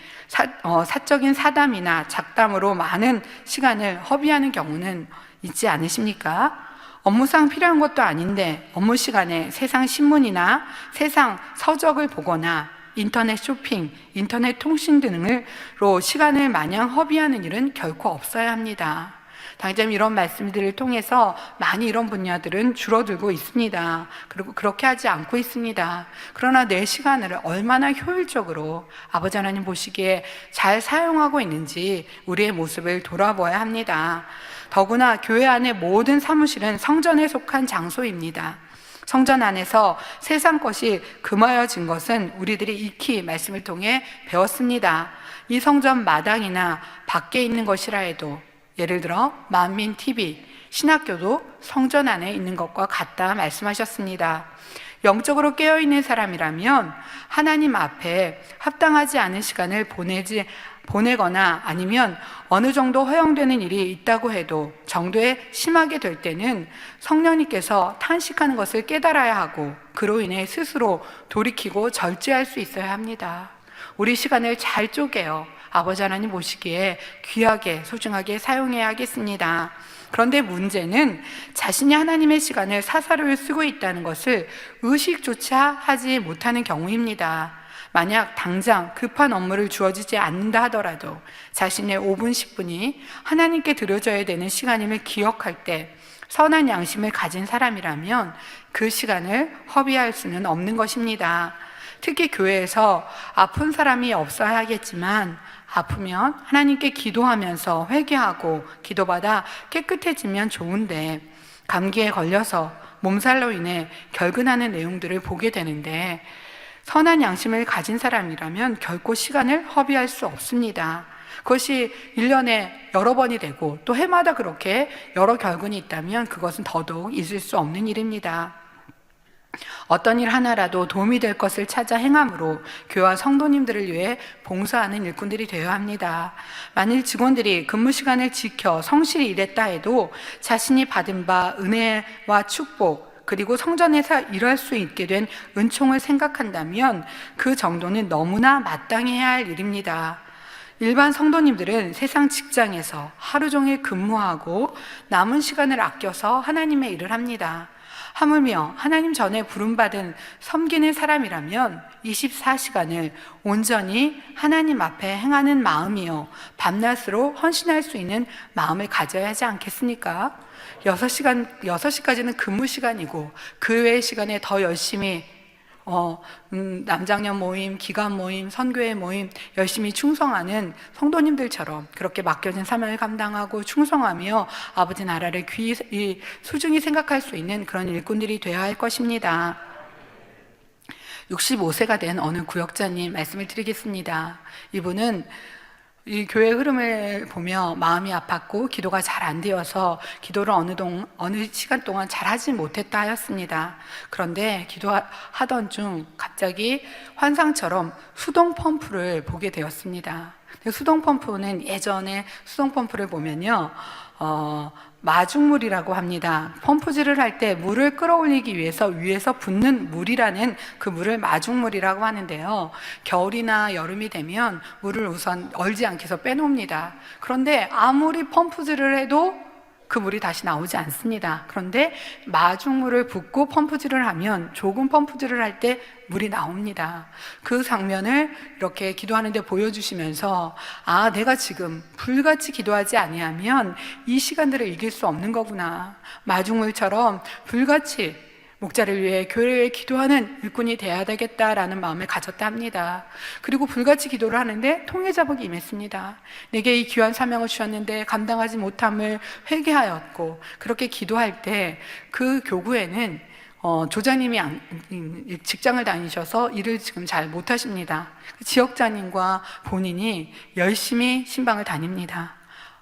사적인 사담이나 작담으로 많은 시간을 허비하는 경우는 있지 않으십니까? 업무상 필요한 것도 아닌데 업무 시간에 세상 신문이나 세상 서적을 보거나 인터넷 쇼핑, 인터넷 통신 등으로 시간을 마냥 허비하는 일은 결코 없어야 합니다. 당장 이런 말씀들을 통해서 많이 이런 분야들은 줄어들고 있습니다. 그리고 그렇게 하지 않고 있습니다. 그러나 내 시간을 얼마나 효율적으로 아버지 하나님 보시기에 잘 사용하고 있는지 우리의 모습을 돌아보아야 합니다. 더구나 교회 안의 모든 사무실은 성전에 속한 장소입니다. 성전 안에서 세상 것이 금하여진 것은 우리들이 익히 말씀을 통해 배웠습니다. 이 성전 마당이나 밖에 있는 것이라 해도, 예를 들어 만민 TV, 신학교도 성전 안에 있는 것과 같다 말씀하셨습니다. 영적으로 깨어있는 사람이라면 하나님 앞에 합당하지 않은 시간을 보내거나 아니면 어느 정도 허용되는 일이 있다고 해도 정도에 심하게 될 때는 성령님께서 탄식하는 것을 깨달아야 하고, 그로 인해 스스로 돌이키고 절제할 수 있어야 합니다. 우리 시간을 잘 쪼개어 아버지 하나님 보시기에 귀하게 소중하게 사용해야 하겠습니다. 그런데 문제는 자신이 하나님의 시간을 사사로이 쓰고 있다는 것을 의식조차 하지 못하는 경우입니다. 만약 당장 급한 업무를 주어지지 않는다 하더라도 자신의 5분, 10분이 하나님께 드려져야 되는 시간임을 기억할 때 선한 양심을 가진 사람이라면 그 시간을 허비할 수는 없는 것입니다. 특히 교회에서 아픈 사람이 없어야 하겠지만, 아프면 하나님께 기도하면서 회개하고 기도받아 깨끗해지면 좋은데, 감기에 걸려서 몸살로 인해 결근하는 내용들을 보게 되는데, 선한 양심을 가진 사람이라면 결코 시간을 허비할 수 없습니다. 그것이 1년에 여러 번이 되고 또 해마다 그렇게 여러 결근이 있다면 그것은 더더욱 있을 수 없는 일입니다. 어떤 일 하나라도 도움이 될 것을 찾아 행함으로 교회와 성도님들을 위해 봉사하는 일꾼들이 되어야 합니다. 만일 직원들이 근무 시간을 지켜 성실히 일했다 해도 자신이 받은 바 은혜와 축복, 그리고 성전에서 일할 수 있게 된 은총을 생각한다면 그 정도는 너무나 마땅히 해야 할 일입니다. 일반 성도님들은 세상 직장에서 하루 종일 근무하고 남은 시간을 아껴서 하나님의 일을 합니다. 하물며 하나님 전에 부름받은 섬기는 사람이라면 24시간을 온전히 하나님 앞에 행하는 마음이요, 밤낮으로 헌신할 수 있는 마음을 가져야 하지 않겠습니까? 6시까지는 근무 시간이고 그 외의 시간에 더 열심히 남장년 모임, 기관 모임, 선교회 모임 열심히 충성하는 성도님들처럼 그렇게 맡겨진 사명을 감당하고 충성하며 아버지 나라를 소중히 생각할 수 있는 그런 일꾼들이 되어야 할 것입니다. 65세가 된 어느 구역자님 말씀을 드리겠습니다. 이분은 이 교회 흐름을 보며 마음이 아팠고 기도가 잘 안 되어서 기도를 어느 시간 동안 잘 하지 못했다 하였습니다. 그런데 기도하던 중 갑자기 환상처럼 수동 펌프를 보게 되었습니다. 수동 펌프는 예전에 수동 펌프를 보면요, 마중물이라고 합니다. 펌프질을 할 때 물을 끌어올리기 위해서 위에서 붓는 물이라는 그 물을 마중물이라고 하는데요, 겨울이나 여름이 되면 물을 우선 얼지 않게 해서 빼놓습니다. 그런데 아무리 펌프질을 해도 그 물이 다시 나오지 않습니다. 그런데 마중물을 붓고 펌프질을 하면 조금 펌프질을 할 때 물이 나옵니다. 그 장면을 이렇게 기도하는데 보여주시면서, 아, 내가 지금 불같이 기도하지 아니하면 이 시간들을 이길 수 없는 거구나. 마중물처럼 불같이 목자를 위해 교회를 위해 기도하는 일꾼이 되어야 되겠다라는 마음을 가졌다 합니다. 그리고 불같이 기도를 하는데 통해자복이 임했습니다. 내게 이 귀한 사명을 주셨는데 감당하지 못함을 회개하였고, 그렇게 기도할 때 그 교구에는 조장님이 직장을 다니셔서 일을 지금 잘 못하십니다. 지역장님과 본인이 열심히 신방을 다닙니다.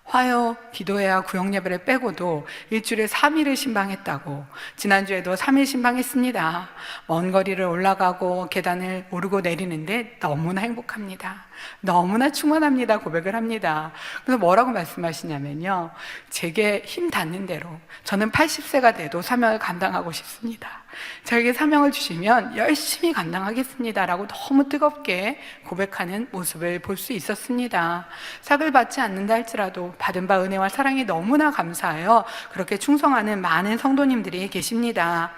화요, 기도회와 구역 예배를 빼고도 일주일에 3일을 신방했다고. 지난주에도 3일 신방했습니다. 먼 거리를 올라가고 계단을 오르고 내리는데 너무나 행복합니다. 너무나 충만합니다. 고백을 합니다. 그래서 뭐라고 말씀하시냐면요, 제게 힘 닿는 대로 저는 80세가 돼도 사명을 감당하고 싶습니다. 저에게 사명을 주시면 열심히 감당하겠습니다 라고 너무 뜨겁게 고백하는 모습을 볼 수 있었습니다. 삭을 받지 않는다 할지라도 받은 바 은혜와 사랑이 너무나 감사하여 그렇게 충성하는 많은 성도님들이 계십니다.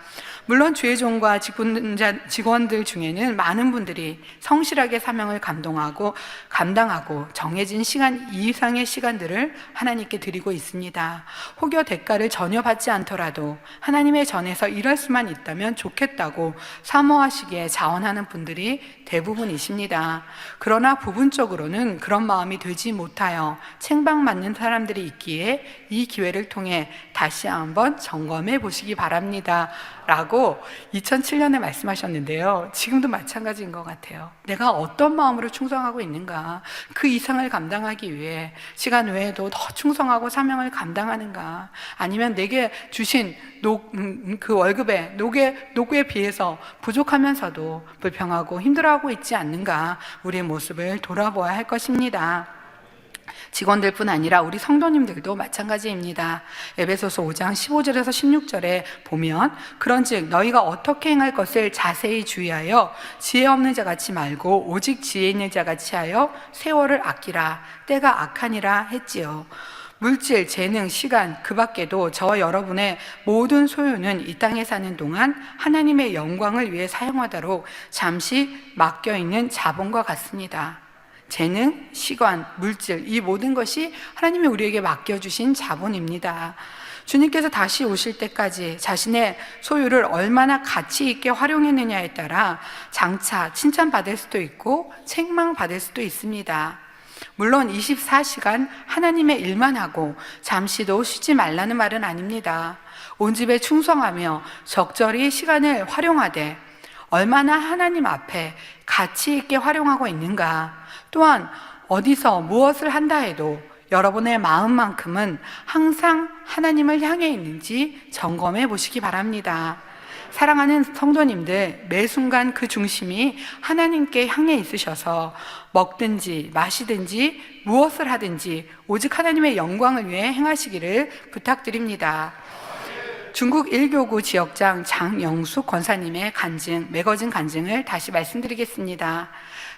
물론 주의 종과 직원들 중에는 많은 분들이 성실하게 사명을 감당하고 정해진 시간 이상의 시간들을 하나님께 드리고 있습니다. 혹여 대가를 전혀 받지 않더라도 하나님의 전에서 일할 수만 있다면 좋겠다고 사모하시기에 자원하는 분들이 대부분이십니다. 그러나 부분적으로는 그런 마음이 되지 못하여 책망받는 사람들이 있기에 이 기회를 통해 다시 한번 점검해 보시기 바랍니다 라고 2007년에 말씀하셨는데요, 지금도 마찬가지인 것 같아요. 내가 어떤 마음으로 충성하고 있는가, 그 이상을 감당하기 위해 시간 외에도 더 충성하고 사명을 감당하는가, 아니면 내게 주신 그 월급의 노구에 비해서 부족하면서도 불평하고 힘들어하고 있지 않는가, 우리의 모습을 돌아보아야 할 것입니다. 직원들뿐 아니라 우리 성도님들도 마찬가지입니다. 에베소서 5장 15절에서 16절에 보면, 그런즉 너희가 어떻게 행할 것을 자세히 주의하여 지혜 없는 자같이 말고 오직 지혜 있는 자같이 하여 세월을 아끼라. 때가 악하니라 했지요. 물질, 재능, 시간, 그 밖에도 저와 여러분의 모든 소유는 이 땅에 사는 동안 하나님의 영광을 위해 사용하도록 잠시 맡겨있는 자본과 같습니다. 재능, 시간, 물질, 이 모든 것이 하나님이 우리에게 맡겨주신 자본입니다. 주님께서 다시 오실 때까지 자신의 소유를 얼마나 가치 있게 활용했느냐에 따라 장차 칭찬받을 수도 있고 책망받을 수도 있습니다. 물론 24시간 하나님의 일만 하고 잠시도 쉬지 말라는 말은 아닙니다. 온 집에 충성하며 적절히 시간을 활용하되 얼마나 하나님 앞에 가치 있게 활용하고 있는가, 또한 어디서 무엇을 한다 해도 여러분의 마음만큼은 항상 하나님을 향해 있는지 점검해 보시기 바랍니다. 사랑하는 성도님들, 매 순간 그 중심이 하나님께 향해 있으셔서 먹든지 마시든지 무엇을 하든지 오직 하나님의 영광을 위해 행하시기를 부탁드립니다. 중국 1교구 지역장 장영숙 권사님의 매거진 간증을 다시 말씀드리겠습니다.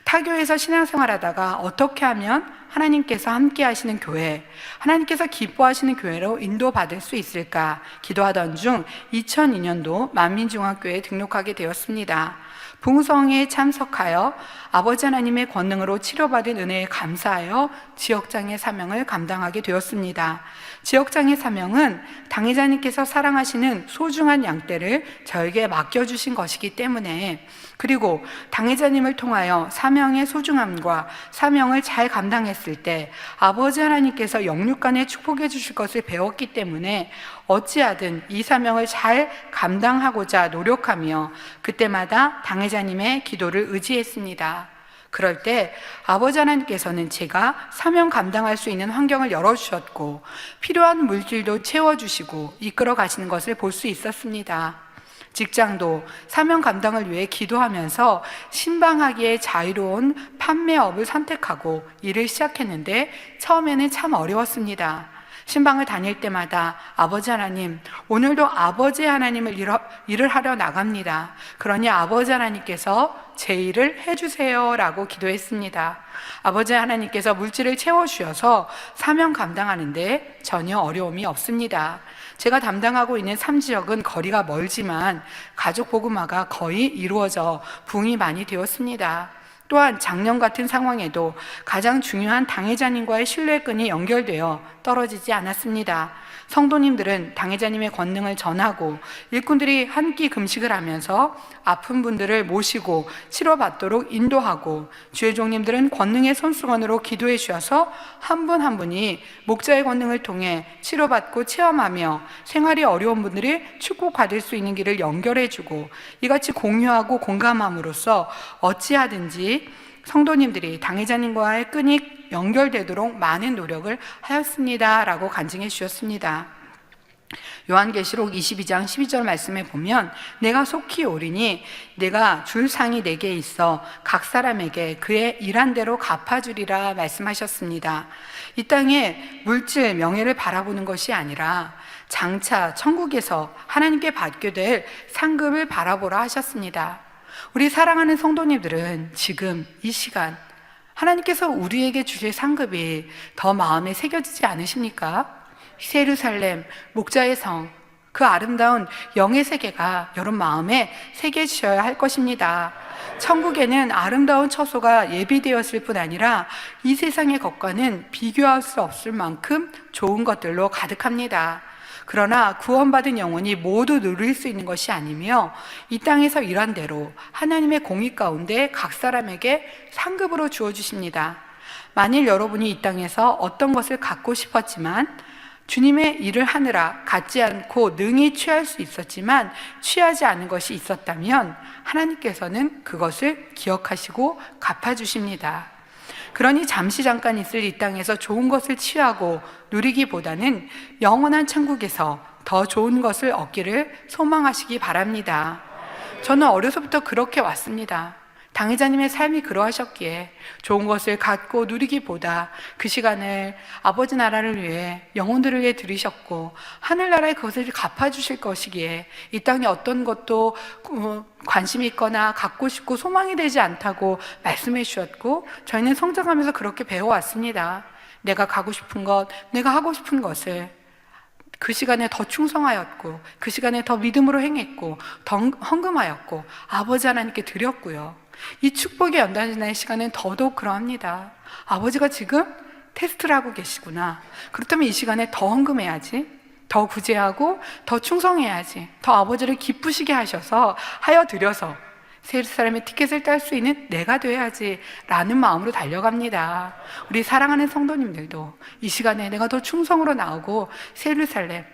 타교에서 신앙생활하다가 어떻게 하면 하나님께서 함께 하시는 교회, 하나님께서 기뻐하시는 교회로 인도받을 수 있을까 기도하던 중 2002년도 만민중학교에 등록하게 되었습니다. 붕성에 참석하여 아버지 하나님의 권능으로 치료받은 은혜에 감사하여 지역장의 사명을 감당하게 되었습니다. 지역장의 사명은 당회자님께서 사랑하시는 소중한 양떼를 저에게 맡겨주신 것이기 때문에, 그리고 당회자님을 통하여 사명의 소중함과 사명을 잘 감당했을 때 아버지 하나님께서 영육간에 축복해 주실 것을 배웠기 때문에 어찌하든 이 사명을 잘 감당하고자 노력하며 그때마다 당회자님의 기도를 의지했습니다. 그럴 때 아버지 하나님께서는 제가 사명 감당할 수 있는 환경을 열어주셨고 필요한 물질도 채워주시고 이끌어 가시는 것을 볼 수 있었습니다. 직장도 사명 감당을 위해 기도하면서 신방하기에 자유로운 판매업을 선택하고 일을 시작했는데 처음에는 참 어려웠습니다. 신방을 다닐 때마다 아버지 하나님, 오늘도 아버지 하나님을 일을 하러 나갑니다. 그러니 아버지 하나님께서 제 일을 해주세요 라고 기도했습니다. 아버지 하나님께서 물질을 채워주셔서 사명 감당하는데 전혀 어려움이 없습니다. 제가 담당하고 있는 3지역은 거리가 멀지만 가족 복음화가 거의 이루어져 부흥이 많이 되었습니다. 또한 작년 같은 상황에도 가장 중요한 당회자님과의 신뢰끈이 연결되어 떨어지지 않았습니다. 성도님들은 당회자님의 권능을 전하고 일꾼들이 한 끼 금식을 하면서 아픈 분들을 모시고 치료받도록 인도하고 주의 종님들은 권능의 손수건으로 기도해 주셔서 한 분 한 분이 목자의 권능을 통해 치료받고 체험하며 생활이 어려운 분들이 축복받을 수 있는 길을 연결해 주고 이같이 공유하고 공감함으로써 어찌하든지 성도님들이 당회자님과의 끈이 연결되도록 많은 노력을 하였습니다 라고 간증해 주셨습니다. 요한계시록 22장 12절 말씀에 보면 내가 속히 오리니 내가 줄 상이 내게 있어 각 사람에게 그의 일한 대로 갚아주리라 말씀하셨습니다. 이 땅에 물질, 명예를 바라보는 것이 아니라 장차 천국에서 하나님께 받게 될 상급을 바라보라 하셨습니다. 우리 사랑하는 성도님들은 지금 이 시간 하나님께서 우리에게 주실 상급이 더 마음에 새겨지지 않으십니까? 새 예루살렘, 목자의 성, 그 아름다운 영의 세계가 여러분 마음에 새겨지셔야 할 것입니다. 천국에는 아름다운 처소가 예비되었을 뿐 아니라 이 세상의 것과는 비교할 수 없을 만큼 좋은 것들로 가득합니다. 그러나 구원받은 영혼이 모두 누릴 수 있는 것이 아니며 이 땅에서 일한 대로 하나님의 공의 가운데 각 사람에게 상급으로 주어주십니다. 만일 여러분이 이 땅에서 어떤 것을 갖고 싶었지만 주님의 일을 하느라 갖지 않고 능히 취할 수 있었지만 취하지 않은 것이 있었다면 하나님께서는 그것을 기억하시고 갚아주십니다. 그러니 잠시 잠깐 있을 이 땅에서 좋은 것을 취하고 누리기보다는 영원한 천국에서 더 좋은 것을 얻기를 소망하시기 바랍니다. 저는 어려서부터 그렇게 왔습니다. 당회자님의 삶이 그러하셨기에 좋은 것을 갖고 누리기보다 그 시간을 아버지 나라를 위해 영혼들을 위해 들이셨고 하늘나라에 그것을 갚아주실 것이기에 이 땅에 어떤 것도 관심이 있거나 갖고 싶고 소망이 되지 않다고 말씀해 주셨고 저희는 성장하면서 그렇게 배워왔습니다. 내가 가고 싶은 것, 내가 하고 싶은 것을 그 시간에 더 충성하였고 그 시간에 더 믿음으로 행했고 더 헌금하였고 아버지 하나님께 드렸고요. 이 축복의 연단의 시간은 더더욱 그러합니다. 아버지가 지금 테스트를 하고 계시구나. 그렇다면 이 시간에 더 헌금해야지, 더 구제하고 더 충성해야지, 더 아버지를 기쁘시게 하셔서 하여 드려서 새 예루살렘의 티켓을 딸 수 있는 내가 돼야지 라는 마음으로 달려갑니다. 우리 사랑하는 성도님들도 이 시간에 내가 더 충성으로 나오고 새 예루살렘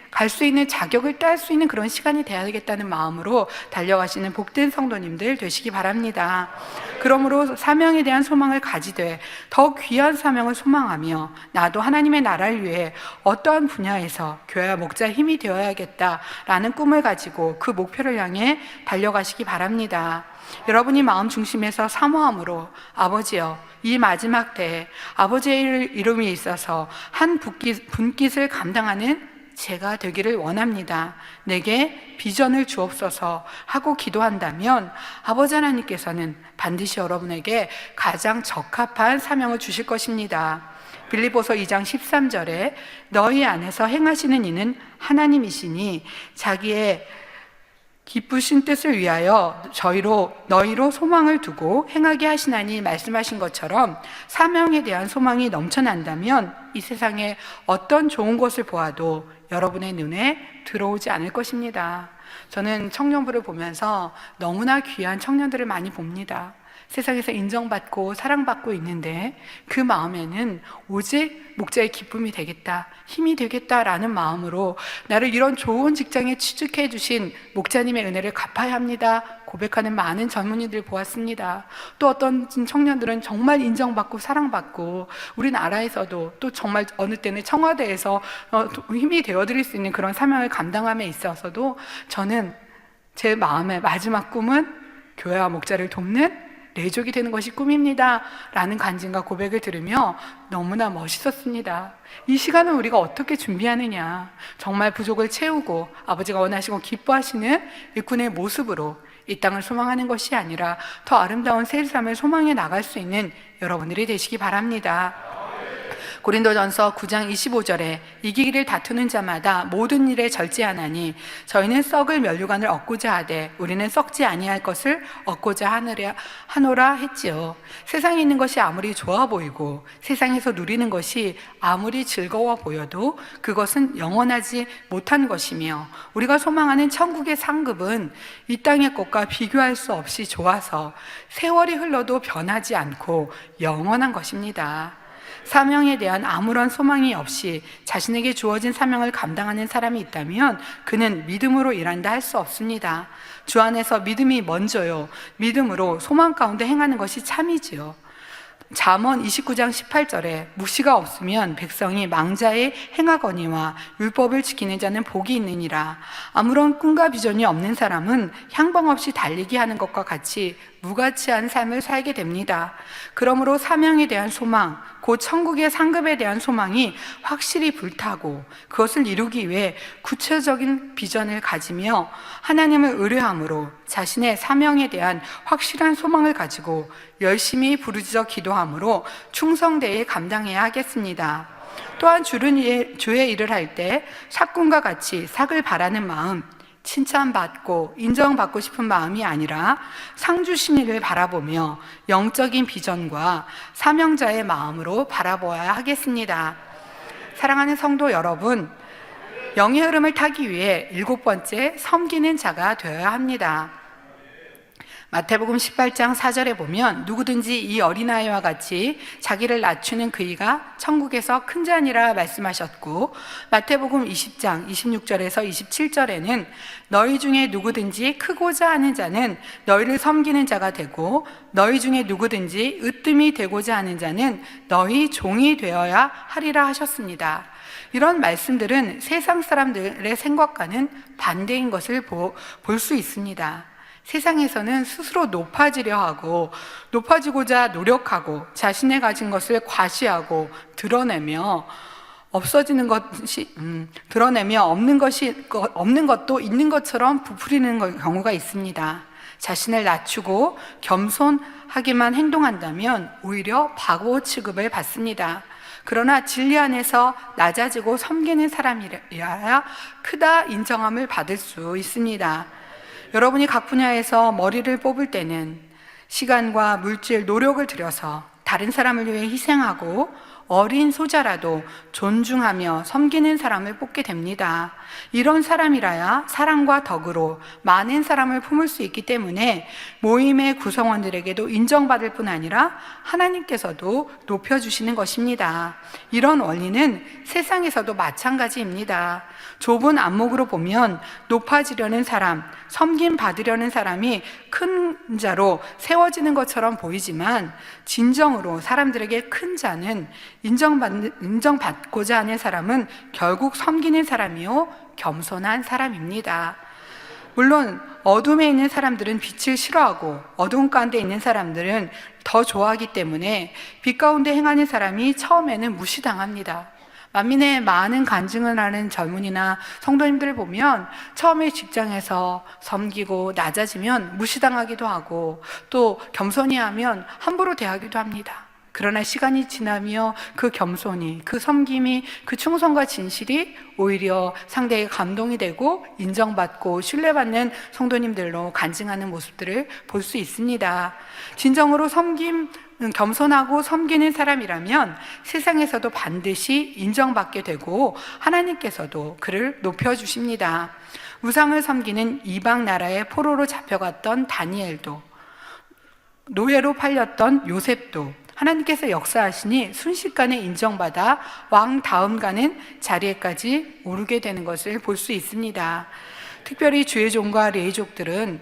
갈 수 있는 자격을 딸 수 있는 그런 시간이 되어야겠다는 마음으로 달려가시는 복된 성도님들 되시기 바랍니다. 그러므로 사명에 대한 소망을 가지되 더 귀한 사명을 소망하며 나도 하나님의 나라를 위해 어떠한 분야에서 교회와 목자의 힘이 되어야겠다라는 꿈을 가지고 그 목표를 향해 달려가시기 바랍니다. 여러분이 마음 중심에서 사모함으로 아버지여 이 마지막 때에 아버지의 이름이 있어서 한 분깃을 감당하는 제가 되기를 원합니다. 내게 비전을 주옵소서 하고 기도한다면 아버지 하나님께서는 반드시 여러분에게 가장 적합한 사명을 주실 것입니다. 빌립보서 2장 13절에 너희 안에서 행하시는 이는 하나님이시니 자기의 기쁘신 뜻을 위하여 너희로 소망을 두고 행하게 하시나니 말씀하신 것처럼 사명에 대한 소망이 넘쳐난다면 이 세상에 어떤 좋은 것을 보아도 여러분의 눈에 들어오지 않을 것입니다. 저는 청년부를 보면서 너무나 귀한 청년들을 많이 봅니다. 세상에서 인정받고 사랑받고 있는데 그 마음에는 오직 목자의 기쁨이 되겠다, 힘이 되겠다라는 마음으로 나를 이런 좋은 직장에 취직해 주신 목자님의 은혜를 갚아야 합니다 고백하는 많은 젊은이들 보았습니다. 또 어떤 청년들은 정말 인정받고 사랑받고 우리나라에서도 또 정말 어느 때는 청와대에서 힘이 되어드릴 수 있는 그런 사명을 감당함에 있어서도 저는 제 마음의 마지막 꿈은 교회와 목자를 돕는 내족이 되는 것이 꿈입니다 라는 간증과 고백을 들으며 너무나 멋있었습니다. 이 시간을 우리가 어떻게 준비하느냐, 정말 부족을 채우고 아버지가 원하시고 기뻐하시는 일꾼의 모습으로 이 땅을 소망하는 것이 아니라 더 아름다운 새 삶을 소망해 나갈 수 있는 여러분들이 되시기 바랍니다. 고린도전서 9장 25절에 이기기를 다투는 자마다 모든 일에 절제하나니 저희는 썩을 면류관을 얻고자 하되 우리는 썩지 아니할 것을 얻고자 하노라 했지요. 세상에 있는 것이 아무리 좋아 보이고 세상에서 누리는 것이 아무리 즐거워 보여도 그것은 영원하지 못한 것이며 우리가 소망하는 천국의 상급은 이 땅의 것과 비교할 수 없이 좋아서 세월이 흘러도 변하지 않고 영원한 것입니다. 사명에 대한 아무런 소망이 없이 자신에게 주어진 사명을 감당하는 사람이 있다면 그는 믿음으로 일한다 할 수 없습니다. 주 안에서 믿음이 먼저요, 믿음으로 소망 가운데 행하는 것이 참이지요. 잠언 29장 18절에 묵시가 없으면 백성이 망자에 행하거니와 율법을 지키는 자는 복이 있느니라. 아무런 꿈과 비전이 없는 사람은 향방 없이 달리기 하는 것과 같이 무가치한 삶을 살게 됩니다. 그러므로 사명에 대한 소망, 곧 천국의 상급에 대한 소망이 확실히 불타고 그것을 이루기 위해 구체적인 비전을 가지며 하나님을 의뢰함으로 자신의 사명에 대한 확실한 소망을 가지고 열심히 부르짖어 기도함으로 충성되이 감당해야 하겠습니다. 또한 주의 일을 할 때 삭군과 같이 삭을 바라는 마음, 칭찬받고 인정받고 싶은 마음이 아니라 상 주신 이를 바라보며 영적인 비전과 사명자의 마음으로 바라보아야 하겠습니다. 사랑하는 성도 여러분, 영의 흐름을 타기 위해 7번째 섬기는 자가 되어야 합니다. 마태복음 18장 4절에 보면 누구든지 이 어린아이와 같이 자기를 낮추는 그이가 천국에서 큰 자니라 말씀하셨고, 마태복음 20장 26절에서 27절에는 너희 중에 누구든지 크고자 하는 자는 너희를 섬기는 자가 되고 너희 중에 누구든지 으뜸이 되고자 하는 자는 너희 종이 되어야 하리라 하셨습니다. 이런 말씀들은 세상 사람들의 생각과는 반대인 것을 볼 수 있습니다. 세상에서는 스스로 높아지려 하고 높아지고자 노력하고 자신의 가진 것을 과시하고 드러내며 없는 것도 있는 것처럼 부풀리는 경우가 있습니다. 자신을 낮추고 겸손하게만 행동한다면 오히려 바보 취급을 받습니다. 그러나 진리 안에서 낮아지고 섬기는 사람이라야 크다 인정함을 받을 수 있습니다. 여러분이 각 분야에서 머리를 뽑을 때는 시간과 물질, 노력을 들여서 다른 사람을 위해 희생하고 어린 소자라도 존중하며 섬기는 사람을 뽑게 됩니다. 이런 사람이라야 사랑과 덕으로 많은 사람을 품을 수 있기 때문에 모임의 구성원들에게도 인정받을 뿐 아니라 하나님께서도 높여주시는 것입니다. 이런 원리는 세상에서도 마찬가지입니다. 좁은 안목으로 보면 높아지려는 사람, 섬김 받으려는 사람이 큰 자로 세워지는 것처럼 보이지만 진정으로 사람들에게 큰 자는 인정받고자 하는 사람은 결국 섬기는 사람이요 겸손한 사람입니다. 물론 어둠에 있는 사람들은 빛을 싫어하고 어둠 가운데 있는 사람들은 더 좋아하기 때문에 빛 가운데 행하는 사람이 처음에는 무시당합니다. 만민의 많은 간증을 하는 젊은이나 성도님들을 보면 처음에 직장에서 섬기고 낮아지면 무시당하기도 하고 또 겸손히 하면 함부로 대하기도 합니다. 그러나 시간이 지나며 그 겸손이, 그 섬김이, 그 충성과 진실이 오히려 상대에게 감동이 되고 인정받고 신뢰받는 성도님들로 간증하는 모습들을 볼 수 있습니다. 진정으로 겸손하고 섬기는 사람이라면 세상에서도 반드시 인정받게 되고 하나님께서도 그를 높여주십니다. 우상을 섬기는 이방 나라의 포로로 잡혀갔던 다니엘도, 노예로 팔렸던 요셉도 하나님께서 역사하시니 순식간에 인정받아 왕 다음 가는 자리에까지 오르게 되는 것을 볼 수 있습니다. 특별히 주의 종과 레위족들은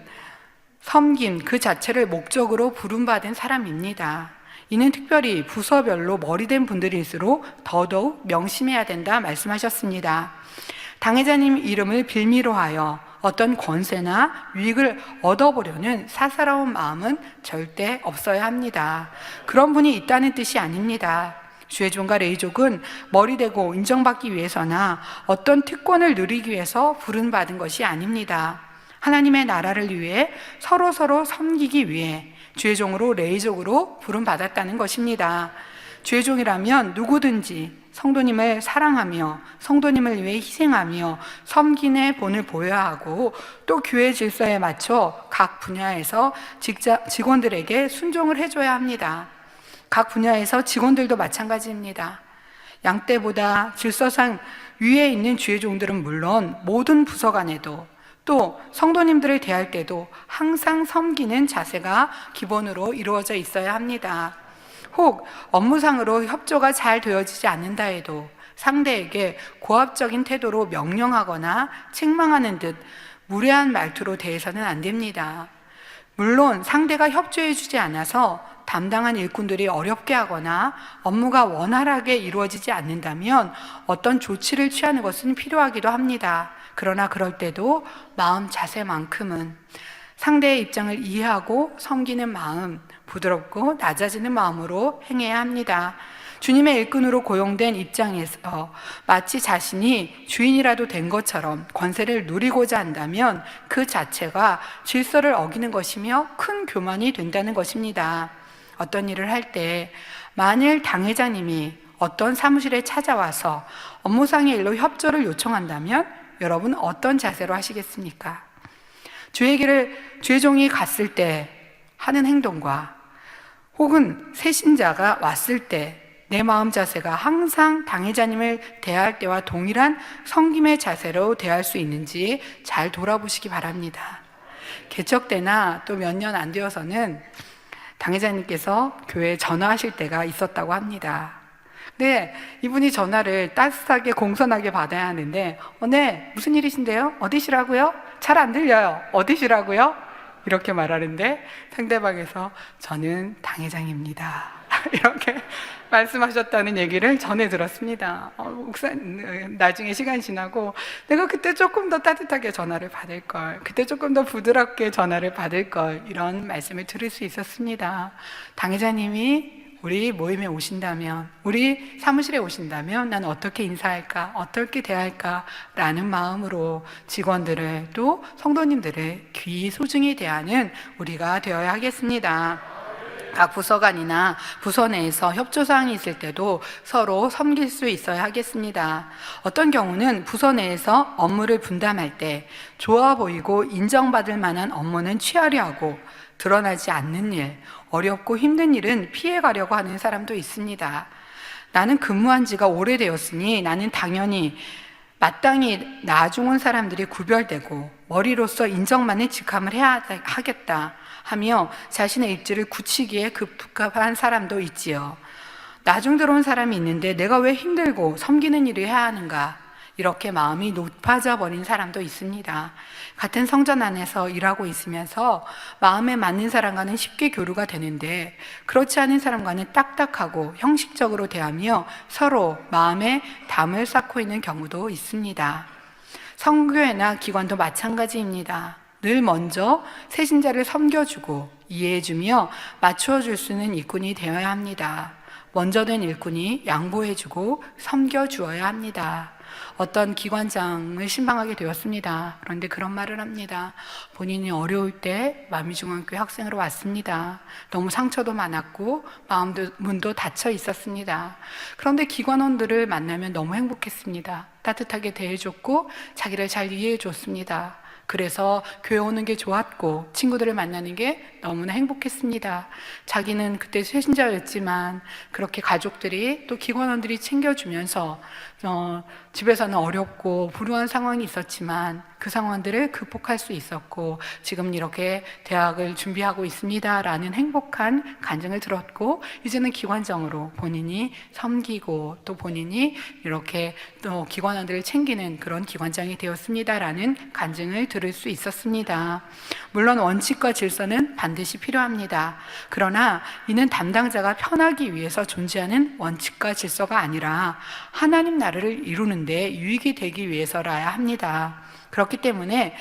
섬김 그 자체를 목적으로 부름받은 사람입니다. 이는 특별히 부서별로 머리된 분들일수록 더더욱 명심해야 된다 말씀하셨습니다. 당회자님 이름을 빌미로 하여 어떤 권세나 유익을 얻어보려는 사사로운 마음은 절대 없어야 합니다. 그런 분이 있다는 뜻이 아닙니다. 주의 종과 레위족은 머리되고 인정받기 위해서나 어떤 특권을 누리기 위해서 부름받은 것이 아닙니다. 하나님의 나라를 위해 서로 섬기기 위해 주의 종으로 레위족으로 부름받았다는 것입니다. 주의종이라면 누구든지 성도님을 사랑하며 성도님을 위해 희생하며 섬김의 본을 보여야 하고, 또 교회 질서에 맞춰 각 분야에서 직원들에게 순종을 해줘야 합니다. 각 분야에서 직원들도 마찬가지입니다. 양떼보다 질서상 위에 있는 주의종들은 물론 모든 부서 간에도, 또 성도님들을 대할 때도 항상 섬기는 자세가 기본으로 이루어져 있어야 합니다. 혹 업무상으로 협조가 잘 되어지지 않는다 해도 상대에게 고압적인 태도로 명령하거나 책망하는 듯 무례한 말투로 대해서는 안 됩니다. 물론 상대가 협조해 주지 않아서 담당한 일꾼들이 어렵게 하거나 업무가 원활하게 이루어지지 않는다면 어떤 조치를 취하는 것은 필요하기도 합니다. 그러나 그럴 때도 마음 자세만큼은 상대의 입장을 이해하고 섬기는 마음, 부드럽고 낮아지는 마음으로 행해야 합니다. 주님의 일꾼으로 고용된 입장에서 마치 자신이 주인이라도 된 것처럼 권세를 누리고자 한다면 그 자체가 질서를 어기는 것이며 큰 교만이 된다는 것입니다. 어떤 일을 할 때 만일 당회장님이 어떤 사무실에 찾아와서 업무상의 일로 협조를 요청한다면 여러분 어떤 자세로 하시겠습니까? 주의 종이 갔을 때 하는 행동과 혹은 새신자가 왔을 때 내 마음 자세가 항상 당회자님을 대할 때와 동일한 섬김의 자세로 대할 수 있는지 잘 돌아보시기 바랍니다. 개척 때나 또 몇 년 안 되어서는 당회자님께서 교회에 전화하실 때가 있었다고 합니다. 근데 이분이 전화를 따뜻하게 공손하게 받아야 하는데, 네, 무슨 일이신데요? 어디시라고요? 잘 안 들려요. 어디시라고요? 이렇게 말하는데 상대방에서 저는 당회장입니다. 이렇게 말씀하셨다는 얘기를 전해 들었습니다. 목사님, 나중에 시간 지나고 내가 그때 조금 더 따뜻하게 전화를 받을 걸, 그때 조금 더 부드럽게 전화를 받을 걸, 이런 말씀을 들을 수 있었습니다. 당회자님이 우리 모임에 오신다면, 우리 사무실에 오신다면 난 어떻게 인사할까, 어떻게 대할까 라는 마음으로 직원들을, 또 성도님들을 귀히 소중히 대하는 우리가 되어야 하겠습니다. 각 부서간이나 부서 내에서 협조사항이 있을 때도 서로 섬길 수 있어야 하겠습니다. 어떤 경우는 부서 내에서 업무를 분담할 때 좋아 보이고 인정받을 만한 업무는 취하려 하고 드러나지 않는 일, 어렵고 힘든 일은 피해가려고 하는 사람도 있습니다. 나는 근무한 지가 오래되었으니 나는 당연히 마땅히 나중 온 사람들이 구별되고 머리로서 인정받는 직함을 해야 하겠다 하며 자신의 입지를 굳히기에 급급한 사람도 있지요. 나중 들어온 사람이 있는데 내가 왜 힘들고 섬기는 일을 해야 하는가, 이렇게 마음이 높아져 버린 사람도 있습니다. 같은 성전 안에서 일하고 있으면서 마음에 맞는 사람과는 쉽게 교류가 되는데 그렇지 않은 사람과는 딱딱하고 형식적으로 대하며 서로 마음에 담을 쌓고 있는 경우도 있습니다. 성교회나 기관도 마찬가지입니다. 늘 먼저 새신자를 섬겨주고 이해해주며 맞추어줄 수 있는 일꾼이 되어야 합니다. 먼저 된 일꾼이 양보해주고 섬겨주어야 합니다. 어떤 기관장을 신방하게 되었습니다. 그런데 그런 말을 합니다. 본인이 어려울 때 마미중앙교회 학생으로 왔습니다. 너무 상처도 많았고 문도 닫혀 있었습니다. 그런데 기관원들을 만나면 너무 행복했습니다. 따뜻하게 대해줬고 자기를 잘 이해해줬습니다. 그래서 교회 오는 게 좋았고 친구들을 만나는 게 너무나 행복했습니다. 자기는 그때 새신자였지만 그렇게 가족들이 또 기관원들이 챙겨주면서 집에서는 어렵고 불우한 상황이 있었지만 그 상황들을 극복할 수 있었고 지금 이렇게 대학을 준비하고 있습니다 라는 행복한 간증을 들었고, 이제는 기관장으로 본인이 섬기고 또 본인이 이렇게 또 기관원들을 챙기는 그런 기관장이 되었습니다 라는 간증을 들을 수 있었습니다. 물론 원칙과 질서는 반드시 필요합니다. 그러나 이는 담당자가 편하기 위해서 존재하는 원칙과 질서가 아니라 하나님 나라를 이루는데 유익이 되기 위해서라야 합니다. 그렇기 때문에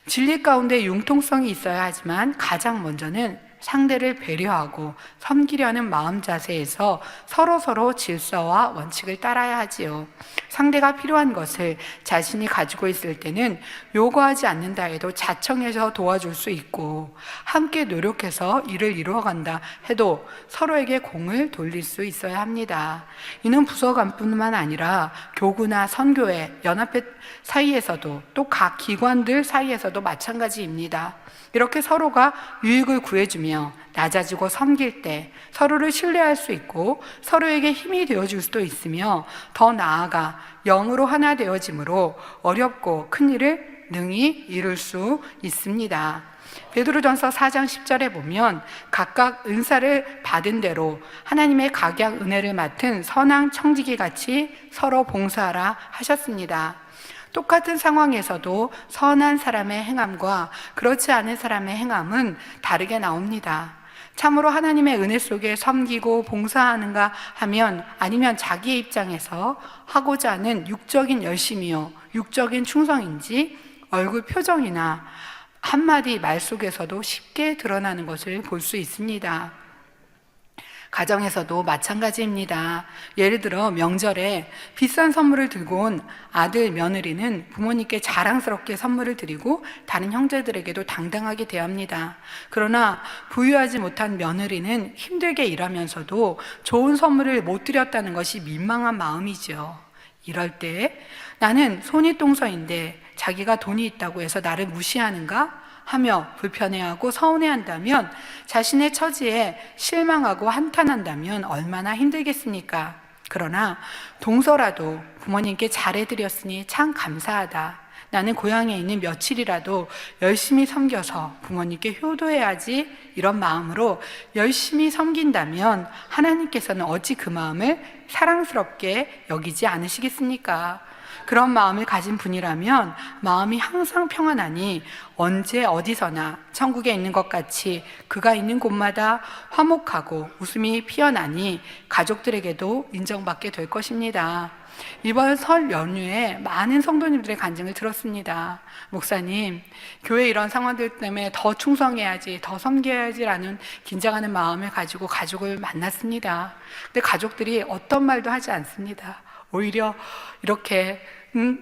진리 가운데 융통성이 있어야 하지만 가장 먼저는 상대를 배려하고 섬기려는 마음 자세에서 서로서로 질서와 원칙을 따라야 하지요. 상대가 필요한 것을 자신이 가지고 있을 때는 요구하지 않는다 해도 자청해서 도와줄 수 있고, 함께 노력해서 일을 이루어간다 해도 서로에게 공을 돌릴 수 있어야 합니다. 이는 부서 간뿐만 아니라 교구나 선교회, 연합회 사이에서도, 또 각 기관들 사이에서도 마찬가지입니다. 이렇게 서로가 유익을 구해주며 낮아지고 섬길 때 서로를 신뢰할 수 있고 서로에게 힘이 되어줄 수도 있으며, 더 나아가 영으로 하나 되어짐으로 어렵고 큰 일을 능히 이룰 수 있습니다. 베드로전서 4장 10절에 보면 각각 은사를 받은 대로 하나님의 각양 은혜를 맡은 선한 청지기 같이 서로 봉사하라 하셨습니다. 똑같은 상황에서도 선한 사람의 행함과 그렇지 않은 사람의 행함은 다르게 나옵니다. 참으로 하나님의 은혜 속에 섬기고 봉사하는가 하면, 아니면 자기의 입장에서 하고자 하는 육적인 열심이요 육적인 충성인지 얼굴 표정이나 한마디 말 속에서도 쉽게 드러나는 것을 볼 수 있습니다. 가정에서도 마찬가지입니다. 예를 들어 명절에 비싼 선물을 들고 온 아들, 며느리는 부모님께 자랑스럽게 선물을 드리고 다른 형제들에게도 당당하게 대합니다. 그러나 부유하지 못한 며느리는 힘들게 일하면서도 좋은 선물을 못 드렸다는 것이 민망한 마음이죠. 이럴 때 나는 손윗동서인데 자기가 돈이 있다고 해서 나를 무시하는가 하며 불편해하고 서운해한다면, 자신의 처지에 실망하고 한탄한다면 얼마나 힘들겠습니까? 그러나 동서라도 부모님께 잘해드렸으니 참 감사하다, 나는 고향에 있는 며칠이라도 열심히 섬겨서 부모님께 효도해야지, 이런 마음으로 열심히 섬긴다면 하나님께서는 어찌 그 마음을 사랑스럽게 여기지 않으시겠습니까? 그런 마음을 가진 분이라면 마음이 항상 평안하니 언제 어디서나 천국에 있는 것 같이 그가 있는 곳마다 화목하고 웃음이 피어나니 가족들에게도 인정받게 될 것입니다. 이번 설 연휴에 많은 성도님들의 간증을 들었습니다. 목사님, 교회 이런 상황들 때문에 더 충성해야지, 더 섬겨야지라는 긴장하는 마음을 가지고 가족을 만났습니다. 근데 가족들이 어떤 말도 하지 않습니다. 오히려 이렇게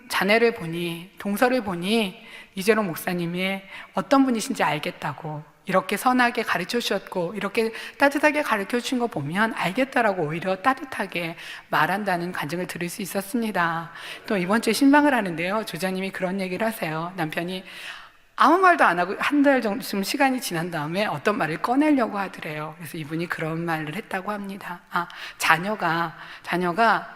자네를 보니, 동서를 보니 이재롱 목사님이 어떤 분이신지 알겠다고, 이렇게 선하게 가르쳐 주셨고 이렇게 따뜻하게 가르쳐 주신 거 보면 알겠다라고 오히려 따뜻하게 말한다는 간증을 들을 수 있었습니다. 또 이번 주에 신방을 하는데요, 조장님이 그런 얘기를 하세요. 남편이 아무 말도 안 하고 한 달 정도 시간이 지난 다음에 어떤 말을 꺼내려고 하더래요. 그래서 이분이 그런 말을 했다고 합니다. 자녀가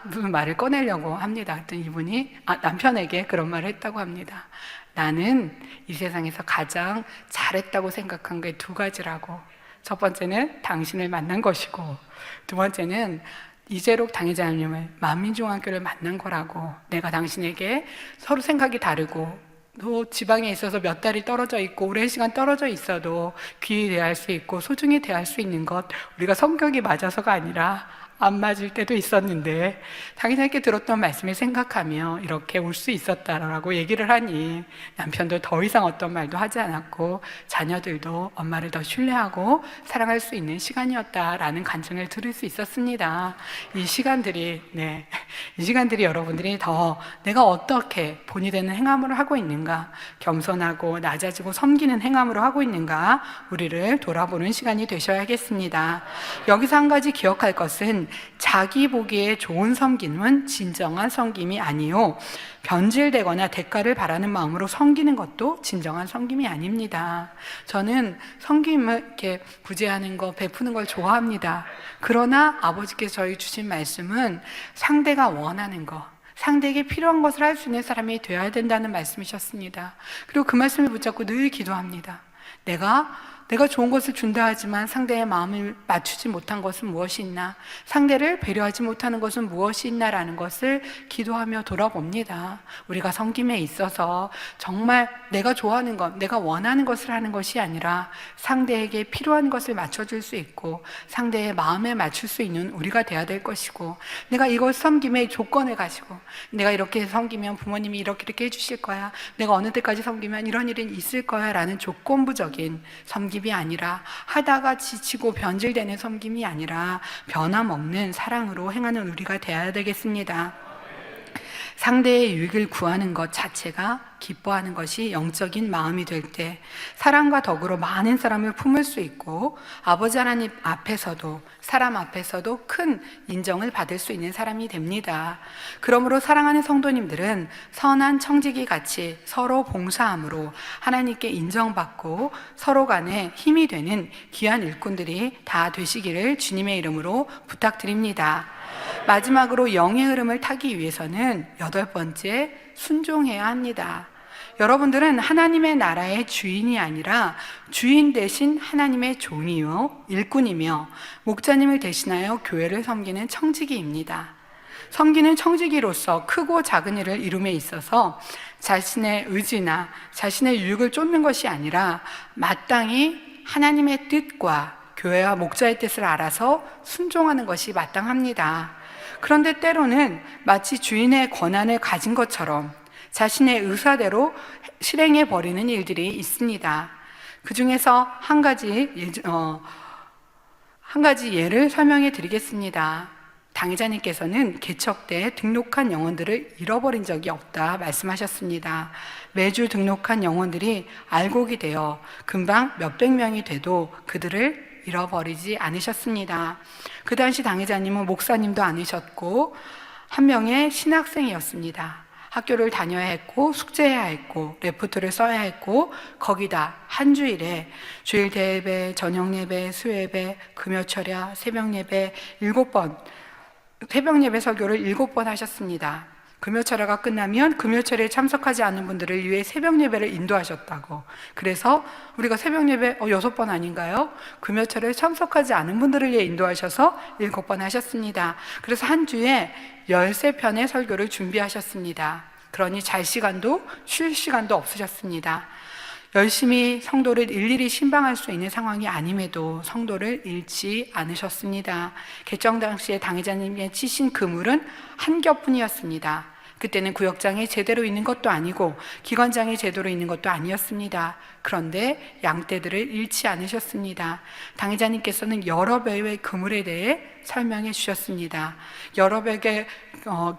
무슨 말을 꺼내려고 합니다. 그랬더니 이분이 남편에게 그런 말을 했다고 합니다. 나는 이 세상에서 가장 잘했다고 생각한 게 두 가지라고. 첫 번째는 당신을 만난 것이고, 두 번째는 이재록 당회장님을 만민중앙교를 만난 거라고. 내가 당신에게 서로 생각이 다르고 또 지방에 있어서 몇 달이 떨어져 있고 오랜 시간 떨어져 있어도 귀히 대할 수 있고 소중히 대할 수 있는 것, 우리가 성격이 맞아서가 아니라 안 맞을 때도 있었는데 당신에게 들었던 말씀을 생각하며 이렇게 울 수 있었다라고 얘기를 하니 남편도 더 이상 어떤 말도 하지 않았고 자녀들도 엄마를 더 신뢰하고 사랑할 수 있는 시간이었다라는 간증을 들을 수 있었습니다. 이 시간들이 여러분들이 더 내가 어떻게 본이 되는 행함으로 하고 있는가, 겸손하고 낮아지고 섬기는 행함으로 하고 있는가, 우리를 돌아보는 시간이 되셔야겠습니다. 여기서 한 가지 기억할 것은, 자기 보기에 좋은 섬김은 진정한 섬김이 아니요, 변질되거나 대가를 바라는 마음으로 섬기는 것도 진정한 섬김이 아닙니다. 저는 섬김을 이렇게 구제하는 거, 베푸는 걸 좋아합니다. 그러나 아버지께서 저희 주신 말씀은 상대가 원하는 거, 상대에게 필요한 것을 할 수 있는 사람이 되어야 된다는 말씀이셨습니다. 그리고 그 말씀을 붙잡고 늘 기도합니다. 내가 좋은 것을 준다 하지만 상대의 마음을 맞추지 못한 것은 무엇이 있나, 상대를 배려하지 못하는 것은 무엇이 있나라는 것을 기도하며 돌아봅니다. 우리가 섬김에 있어서 정말 내가 좋아하는 것, 내가 원하는 것을 하는 것이 아니라 상대에게 필요한 것을 맞춰줄 수 있고 상대의 마음에 맞출 수 있는 우리가 돼야 될 것이고, 내가 이것 섬김의 조건을 가지고 내가 이렇게 섬기면 부모님이 이렇게 해주실 거야, 내가 어느 때까지 섬기면 이런 일은 있을 거야 라는 조건부적인 섬김이 독립이 아니라, 하다가 지치고 변질되는 섬김이 아니라 변함없는 사랑으로 행하는 우리가 되어야 되겠습니다. 상대의 유익을 구하는 것 자체가 기뻐하는 것이 영적인 마음이 될 때 사랑과 덕으로 많은 사람을 품을 수 있고, 아버지 하나님 앞에서도 사람 앞에서도 큰 인정을 받을 수 있는 사람이 됩니다. 그러므로 사랑하는 성도님들은 선한 청지기 같이 서로 봉사함으로 하나님께 인정받고 서로 간에 힘이 되는 귀한 일꾼들이 다 되시기를 주님의 이름으로 부탁드립니다. 마지막으로 영의 흐름을 타기 위해서는 8번째, 순종해야 합니다. 여러분들은 하나님의 나라의 주인이 아니라 주인 대신 하나님의 종이요, 일꾼이며 목자님을 대신하여 교회를 섬기는 청지기입니다. 섬기는 청지기로서 크고 작은 일을 이룸에 있어서 자신의 의지나 자신의 유익을 쫓는 것이 아니라 마땅히 하나님의 뜻과 교회와 목자의 뜻을 알아서 순종하는 것이 마땅합니다. 그런데 때로는 마치 주인의 권한을 가진 것처럼 자신의 의사대로 실행해 버리는 일들이 있습니다. 그 중에서 한 가지 예를 설명해 드리겠습니다. 당회자님께서는 개척 때 등록한 영혼들을 잃어버린 적이 없다 말씀하셨습니다. 매주 등록한 영혼들이 알곡이 되어 금방 몇백 명이 돼도 그들을 잃어버리지 않으셨습니다. 그 당시 당회자님은 목사님도 아니셨고 한 명의 신학생이었습니다. 학교를 다녀야 했고 숙제해야 했고 레포트를 써야 했고, 거기다 한 주일에 주일 대예배, 저녁 예배, 수요예배, 금요철야, 새벽 예배 7번, 새벽 예배 설교를 7번 하셨습니다. 금요철야가 끝나면 금요철에 참석하지 않는 분들을 위해 새벽 예배를 인도하셨다고. 그래서 우리가 새벽 예배 6번 아닌가요? 금요철에 참석하지 않은 분들을 위해 인도하셔서 7번 하셨습니다. 그래서 한 주에 13편의 설교를 준비하셨습니다. 그러니 잘 시간도 쉴 시간도 없으셨습니다. 열심히 성도를 일일이 신방할 수 있는 상황이 아님에도 성도를 잃지 않으셨습니다. 개정 당시에 당회자님의 치신 그물은 한 겹뿐이었습니다. 그때는 구역장이 제대로 있는 것도 아니고 기관장이 제대로 있는 것도 아니었습니다. 그런데 양떼들을 잃지 않으셨습니다. 당회자님께서는 여러 배의 그물에 대해 설명해 주셨습니다. 여러 배의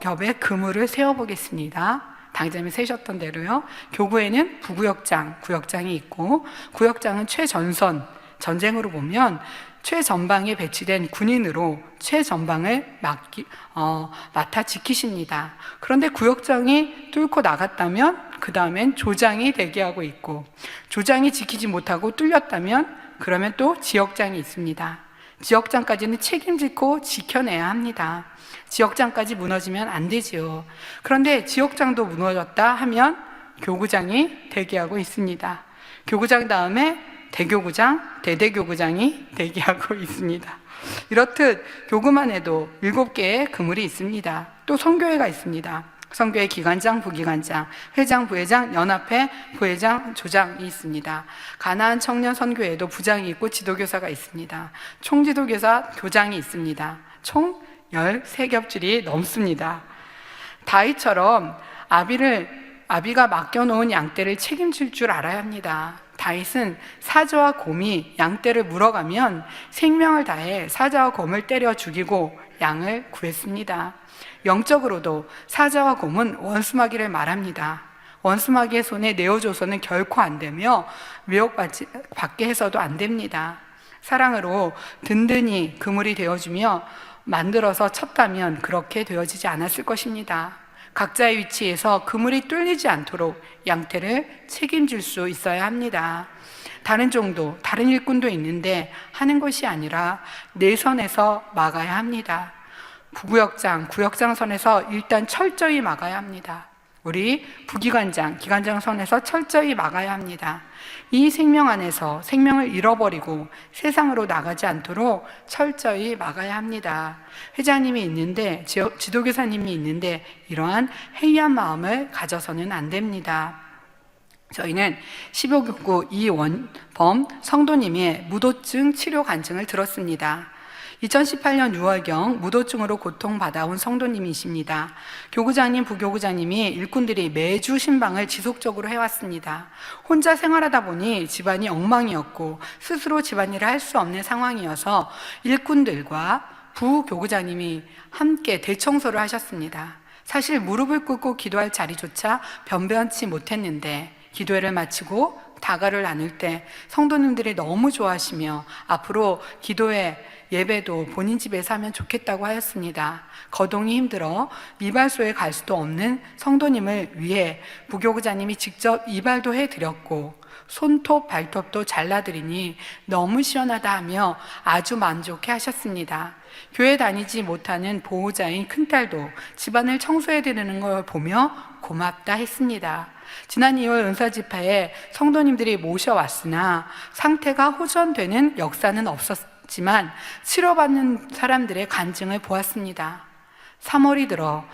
겹의 그물을 세워보겠습니다. 당장에 세셨던 대로요. 교구에는 부구역장, 구역장이 있고, 구역장은 최전선, 전쟁으로 보면 최전방에 배치된 군인으로 최전방을 맡아 지키십니다. 그런데 구역장이 뚫고 나갔다면 그 다음엔 조장이 대기하고 있고, 조장이 지키지 못하고 뚫렸다면 그러면 또 지역장이 있습니다. 지역장까지는 책임지고 지켜내야 합니다. 지역장까지 무너지면 안 되지요. 그런데 지역장도 무너졌다 하면 교구장이 대기하고 있습니다. 교구장 다음에 대교구장, 대대교구장이 대기하고 있습니다. 이렇듯 교구만 해도 7개의 그물이 있습니다. 또 선교회가 있습니다. 선교회 기관장, 부기관장, 회장, 부회장, 연합회, 부회장, 조장이 있습니다. 가나안 청년 선교회에도 부장이 있고 지도교사가 있습니다. 총지도교사, 교장이 있습니다. 총 13겹줄이 넘습니다. 다윗처럼 아비가 맡겨놓은 양떼를 책임질 줄 알아야 합니다. 다윗은 사자와 곰이 양떼를 물어가면 생명을 다해 사자와 곰을 때려 죽이고 양을 구했습니다. 영적으로도 사자와 곰은 원수마귀를 말합니다. 원수마귀의 손에 내어줘서는 결코 안 되며 미혹받게 해서도 안 됩니다. 사랑으로 든든히 그물이 되어주며 만들어서 쳤다면 그렇게 되어지지 않았을 것입니다. 각자의 위치에서 그물이 뚫리지 않도록 양떼를 책임질 수 있어야 합니다. 다른 종도, 다른 일꾼도 있는데 하는 것이 아니라 내 선에서 막아야 합니다. 부구역장, 구역장 선에서 일단 철저히 막아야 합니다. 우리 부기관장, 기관장 선에서 철저히 막아야 합니다. 이 생명 안에서 생명을 잃어버리고 세상으로 나가지 않도록 철저히 막아야 합니다. 회장님이 있는데, 지도교사님이 있는데 이러한 해이한 마음을 가져서는 안 됩니다. 저희는 15교구 이원범 성도님의 무도증 치료 간증을 들었습니다. 2018년 6월경 무도증으로 고통받아온 성도님이십니다. 교구장님, 부교구장님이 일꾼들이 매주 신방을 지속적으로 해왔습니다. 혼자 생활하다 보니 집안이 엉망이었고 스스로 집안일을 할 수 없는 상황이어서 일꾼들과 부교구장님이 함께 대청소를 하셨습니다. 사실 무릎을 꿇고 기도할 자리조차 변변치 못했는데 기도회를 마치고 다가를 나눌 때 성도님들이 너무 좋아하시며 앞으로 기도회 예배도 본인 집에서 하면 좋겠다고 하였습니다. 거동이 힘들어 이발소에 갈 수도 없는 성도님을 위해 부교구자님이 직접 이발도 해드렸고 손톱 발톱도 잘라드리니 너무 시원하다 하며 아주 만족해 하셨습니다. 교회 다니지 못하는 보호자인 큰딸도 집안을 청소해 드리는 걸 보며 고맙다 했습니다. 지난 2월 은사집회에 성도님들이 모셔왔으나 상태가 호전되는 역사는 없었지만 치료받는 사람들의 간증을 보았습니다. 3월이 들어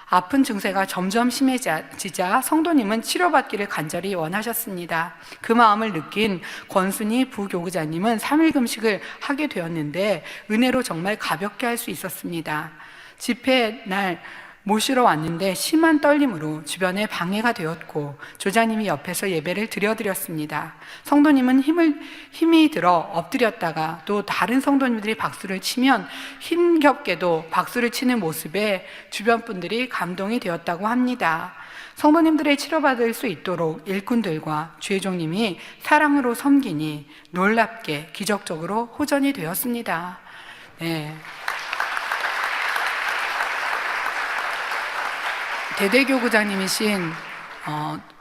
아픈 증세가 점점 심해지자 성도님은 치료받기를 간절히 원하셨습니다. 그 마음을 느낀 권순희 부교구자님은 3일 금식을 하게 되었는데 은혜로 정말 가볍게 할 수 있었습니다. 집회 날 모시러 왔는데 심한 떨림으로 주변에 방해가 되었고 조자님이 옆에서 예배를 드려드렸습니다. 성도님은 힘이 들어 엎드렸다가 또 다른 성도님들이 박수를 치면 힘겹게도 박수를 치는 모습에 주변 분들이 감동이 되었다고 합니다. 성도님들의 치료받을 수 있도록 일꾼들과 주의종님이 사랑으로 섬기니 놀랍게 기적적으로 호전이 되었습니다. 네. 대대교구장님이신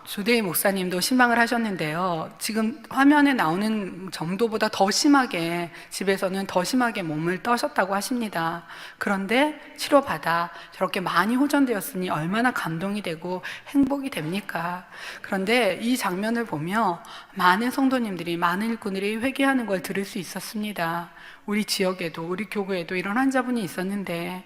조대희 목사님도 신방을 하셨는데요. 지금 화면에 나오는 정도보다 더 심하게 집에서는 더 심하게 몸을 떠셨다고 하십니다. 그런데 치료받아 저렇게 많이 호전되었으니 얼마나 감동이 되고 행복이 됩니까? 그런데 이 장면을 보며 많은 성도님들이, 많은 일꾼들이 회개하는 걸 들을 수 있었습니다. 우리 지역에도, 우리 교구에도 이런 환자분이 있었는데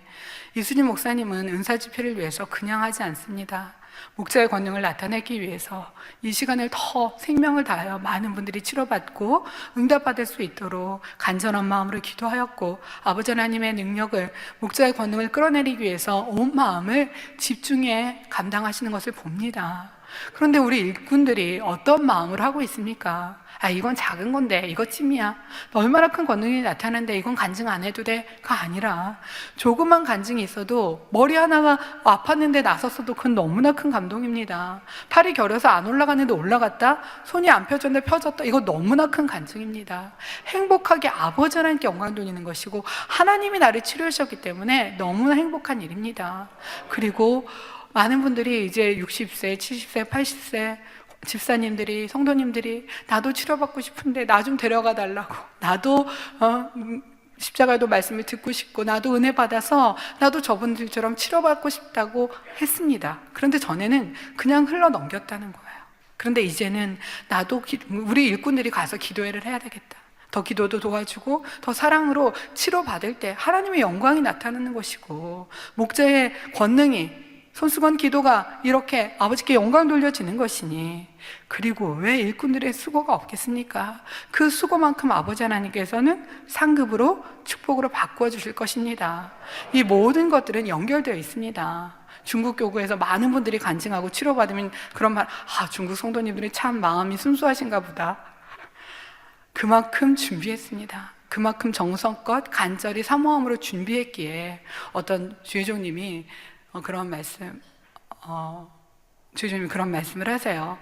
이수진 목사님은 은사집회를 위해서 그냥 하지 않습니다. 목자의 권능을 나타내기 위해서 이 시간을 더 생명을 다하여 많은 분들이 치료받고 응답받을 수 있도록 간절한 마음으로 기도하였고 아버지 하나님의 능력을, 목자의 권능을 끌어내리기 위해서 온 마음을 집중해 감당하시는 것을 봅니다. 그런데 우리 일꾼들이 어떤 마음을 하고 있습니까? 이건 작은 건데, 이거 찜이야. 얼마나 큰 권능이 나타나는데 이건 간증 안 해도 돼?가 아니라 조그만 간증이 있어도 머리 하나가 아팠는데 나섰어도 그건 너무나 큰 감동입니다. 팔이 결여서 안 올라갔는데 올라갔다, 손이 안 펴졌는데 펴졌다, 이거 너무나 큰 간증입니다. 행복하게 아버지 하나님께 영광 돌리는 것이고 하나님이 나를 치료해 주셨기 때문에 너무나 행복한 일입니다. 그리고 많은 분들이 이제 60세, 70세, 80세 집사님들이, 성도님들이 나도 치료받고 싶은데 나 좀 데려가 달라고, 나도 십자가도 말씀을 듣고 싶고 나도 은혜 받아서 나도 저분들처럼 치료받고 싶다고 했습니다. 그런데 전에는 그냥 흘러 넘겼다는 거예요. 그런데 이제는 나도 우리 일꾼들이 가서 기도회를 해야 되겠다, 더 기도도 도와주고 더 사랑으로 치료받을 때 하나님의 영광이 나타나는 것이고 목자의 권능이, 손수건 기도가 이렇게 아버지께 영광 돌려지는 것이니, 그리고 왜 일꾼들의 수고가 없겠습니까? 그 수고만큼 아버지 하나님께서는 상급으로 축복으로 바꾸어 주실 것입니다. 이 모든 것들은 연결되어 있습니다. 중국 교구에서 많은 분들이 간증하고 치료받으면 그런 말, 중국 성도님들이 참 마음이 순수하신가 보다. 그만큼 준비했습니다. 그만큼 정성껏 간절히 사모함으로 준비했기에 어떤 주의종님이 그런 말씀을 하세요.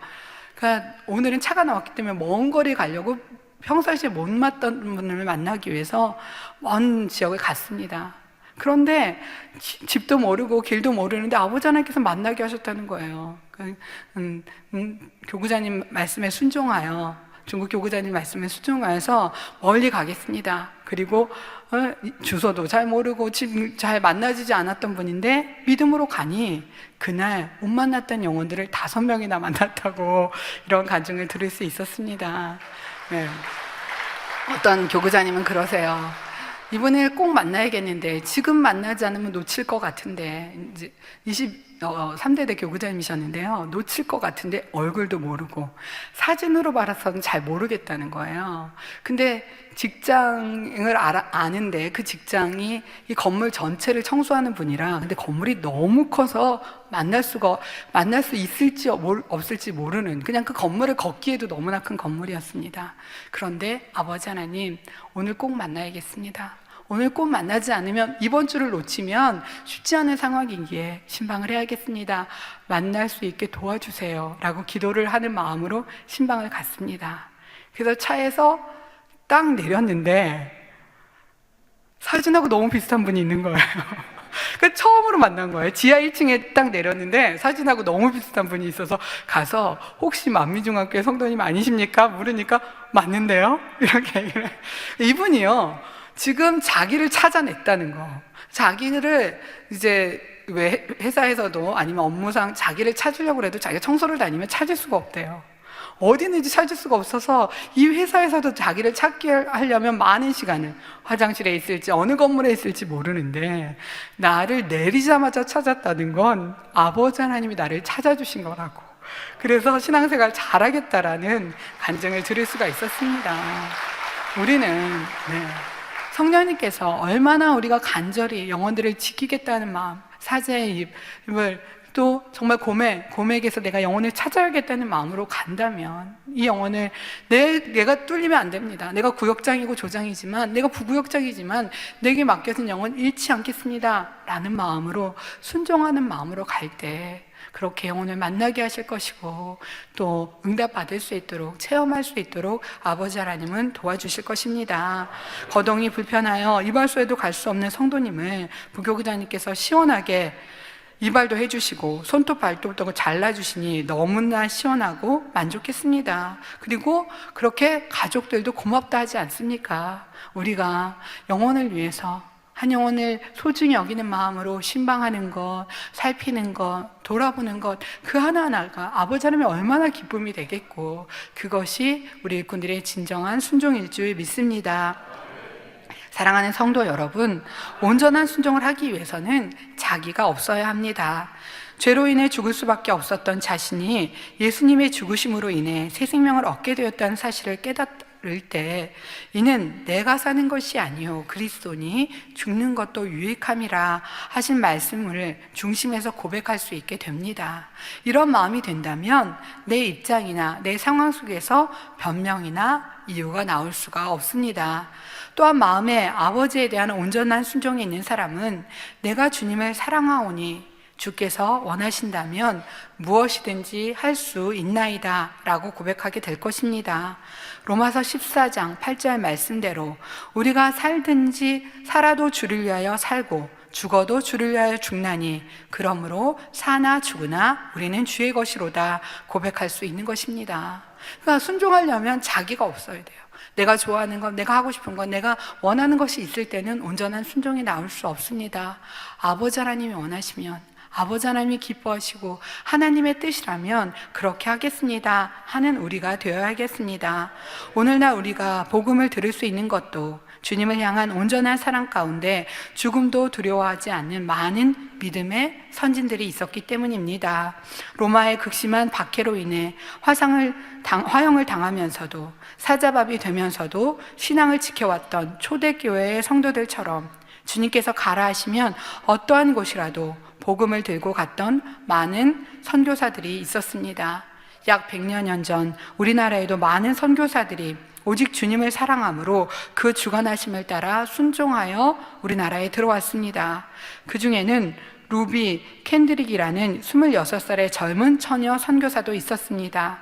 그러니까 오늘은 차가 나왔기 때문에 먼 거리 가려고 평상시에 못 만났던 분을 만나기 위해서 먼 지역을 갔습니다. 그런데 집도 모르고 길도 모르는데 아버지 하나님께서 만나게 하셨다는 거예요. 교구자님 말씀에 순종하여, 중국 교구자님 말씀에 순종하여서 멀리 가겠습니다. 그리고 주소도 잘 모르고 집 잘 만나지지 않았던 분인데 믿음으로 가니 그날 못 만났던 영혼들을 5명이나 만났다고 이런 간증을 들을 수 있었습니다. 네. 어떤 교구자님은 그러세요. 이번에 꼭 만나야겠는데 지금 만나지 않으면 놓칠 것 같은데, 이제 23대대 교구자님이셨는데요. 놓칠 것 같은데 얼굴도 모르고 사진으로 봐서는 잘 모르겠다는 거예요. 근데 직장을 아는데 그 직장이 이 건물 전체를 청소하는 분이라, 근데 건물이 너무 커서 만날 수 있을지 없을지 모르는, 그냥 그 건물을 걷기에도 너무나 큰 건물이었습니다. 그런데 아버지 하나님, 오늘 꼭 만나야겠습니다. 오늘 꼭 만나지 않으면 이번 주를 놓치면 쉽지 않은 상황이기에 신방을 해야겠습니다. 만날 수 있게 도와주세요 라고 기도를 하는 마음으로 신방을 갔습니다. 그래서 차에서 딱 내렸는데 사진하고 너무 비슷한 분이 있는 거예요. 그 처음으로 만난 거예요. 지하 1층에 딱 내렸는데 사진하고 너무 비슷한 분이 있어서 가서 혹시 만미중학교의 성도님 아니십니까? 물으니까 맞는데요? 이렇게 얘기를 해요. 이분이요, 지금 자기를 찾아냈다는 거. 자기를 이제 왜 회사에서도 아니면 업무상 자기를 찾으려고 해도 자기가 청소를 다니면 찾을 수가 없대요. 어디는지 찾을 수가 없어서 이 회사에서도 자기를 찾게 하려면 많은 시간을, 화장실에 있을지 어느 건물에 있을지 모르는데 나를 내리자마자 찾았다는 건 아버지 하나님이 나를 찾아주신 거라고. 그래서 신앙생활 잘하겠다라는 간증을 들을 수가 있었습니다. 우리는 성령님께서 얼마나 우리가 간절히 영혼들을 지키겠다는 마음, 사제의 입을 또 정말 고맥에서 내가 영혼을 찾아야겠다는 마음으로 간다면 이 영혼을 내가 뚫리면 안 됩니다. 내가 구역장이고 조장이지만, 내가 부구역장이지만 내게 맡겨진 영혼 잃지 않겠습니다 라는 마음으로, 순종하는 마음으로 갈 때 그렇게 영혼을 만나게 하실 것이고, 또 응답받을 수 있도록, 체험할 수 있도록 아버지 하나님은 도와주실 것입니다. 거동이 불편하여 이발소에도 갈 수 없는 성도님을 부교구장님께서 시원하게 이발도 해주시고 손톱 발톱도 잘라주시니 너무나 시원하고 만족했습니다. 그리고 그렇게 가족들도 고맙다 하지 않습니까? 우리가 영혼을 위해서 한 영혼을 소중히 여기는 마음으로 신방하는 것, 살피는 것, 돌아보는 것, 그 하나하나가 아버지 하나님의 얼마나 기쁨이 되겠고, 그것이 우리 일꾼들의 진정한 순종일 줄 믿습니다. 사랑하는 성도 여러분, 온전한 순종을 하기 위해서는 자기가 없어야 합니다. 죄로 인해 죽을 수밖에 없었던 자신이 예수님의 죽으심으로 인해 새 생명을 얻게 되었다는 사실을 깨달을 때, 이는 내가 사는 것이 아니요 그리스도니 죽는 것도 유익함이라 하신 말씀을 중심에서 고백할 수 있게 됩니다. 이런 마음이 된다면 내 입장이나 내 상황 속에서 변명이나 이유가 나올 수가 없습니다. 또한 마음에 아버지에 대한 온전한 순종이 있는 사람은 내가 주님을 사랑하오니 주께서 원하신다면 무엇이든지 할 수 있나이다 라고 고백하게 될 것입니다. 로마서 14장 8절 말씀대로 우리가 살아도 주를 위하여 살고 죽어도 주를 위하여 죽나니 그러므로 사나 죽으나 우리는 주의 것이로다 고백할 수 있는 것입니다. 그러니까 순종하려면 자기가 없어야 돼요. 내가 좋아하는 것, 내가 하고 싶은 것, 내가 원하는 것이 있을 때는 온전한 순종이 나올 수 없습니다. 아버지 하나님이 원하시면, 아버지 하나님이 기뻐하시고 하나님의 뜻이라면 그렇게 하겠습니다 하는 우리가 되어야겠습니다. 오늘날 우리가 복음을 들을 수 있는 것도 주님을 향한 온전한 사랑 가운데 죽음도 두려워하지 않는 많은 믿음의 선진들이 있었기 때문입니다. 로마의 극심한 박해로 인해 화형을 당하면서도 사자밥이 되면서도 신앙을 지켜왔던 초대교회의 성도들처럼 주님께서 가라 하시면 어떠한 곳이라도 복음을 들고 갔던 많은 선교사들이 있었습니다. 약 100여 전 우리나라에도 많은 선교사들이 오직 주님을 사랑함으로 그 주관하심을 따라 순종하여 우리나라에 들어왔습니다. 그 중에는 루비 캔드릭이라는 26살의 젊은 처녀 선교사도 있었습니다.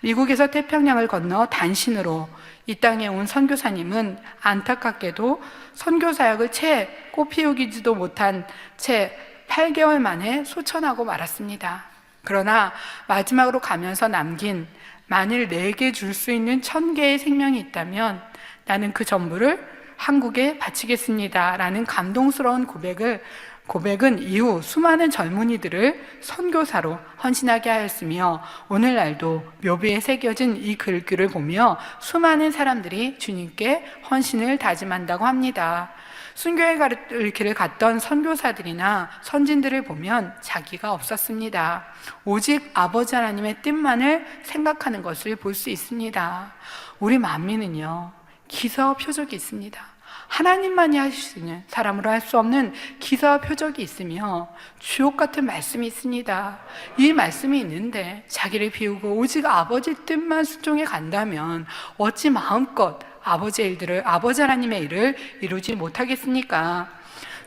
미국에서 태평양을 건너 단신으로 이 땅에 온 선교사님은 안타깝게도 선교 사역을 채 꽃피우기지도 못한 채 8개월 만에 소천하고 말았습니다. 그러나 마지막으로 가면서 남긴 만일 내게 줄 수 있는 1000개의 생명이 있다면 나는 그 전부를 한국에 바치겠습니다 라는 감동스러운 고백은 이후 수많은 젊은이들을 선교사로 헌신하게 하였으며 오늘날도 묘비에 새겨진 이 글귀를 보며 수많은 사람들이 주님께 헌신을 다짐한다고 합니다. 순교의 길을 갔던 선교사들이나 선진들을 보면 자기가 없었습니다. 오직 아버지 하나님의 뜻만을 생각하는 것을 볼 수 있습니다. 우리 만민은요, 기사와 표적이 있습니다. 하나님만이 하실 수 있는, 사람으로 할 수 없는 기사와 표적이 있으며 주옥 같은 말씀이 있습니다. 이 말씀이 있는데 자기를 비우고 오직 아버지 뜻만 순종해 간다면 어찌 마음껏 아버지 하나님의 일을 이루지 못하겠습니까?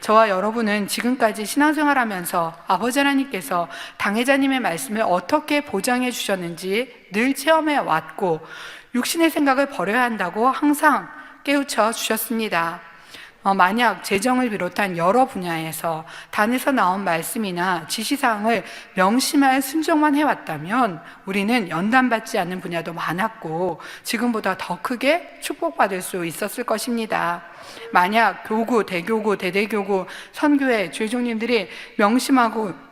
저와 여러분은 지금까지 신앙생활하면서 아버지 하나님께서 당회자님의 말씀을 어떻게 보장해 주셨는지 늘 체험해 왔고, 육신의 생각을 버려야 한다고 항상 깨우쳐 주셨습니다. 만약 재정을 비롯한 여러 분야에서 단에서 나온 말씀이나 지시사항을 명심하여 순종만 해왔다면 우리는 연단받지 않는 분야도 많았고 지금보다 더 크게 축복받을 수 있었을 것입니다. 만약 교구, 대교구, 대대교구, 선교회 주의종님들이 명심하고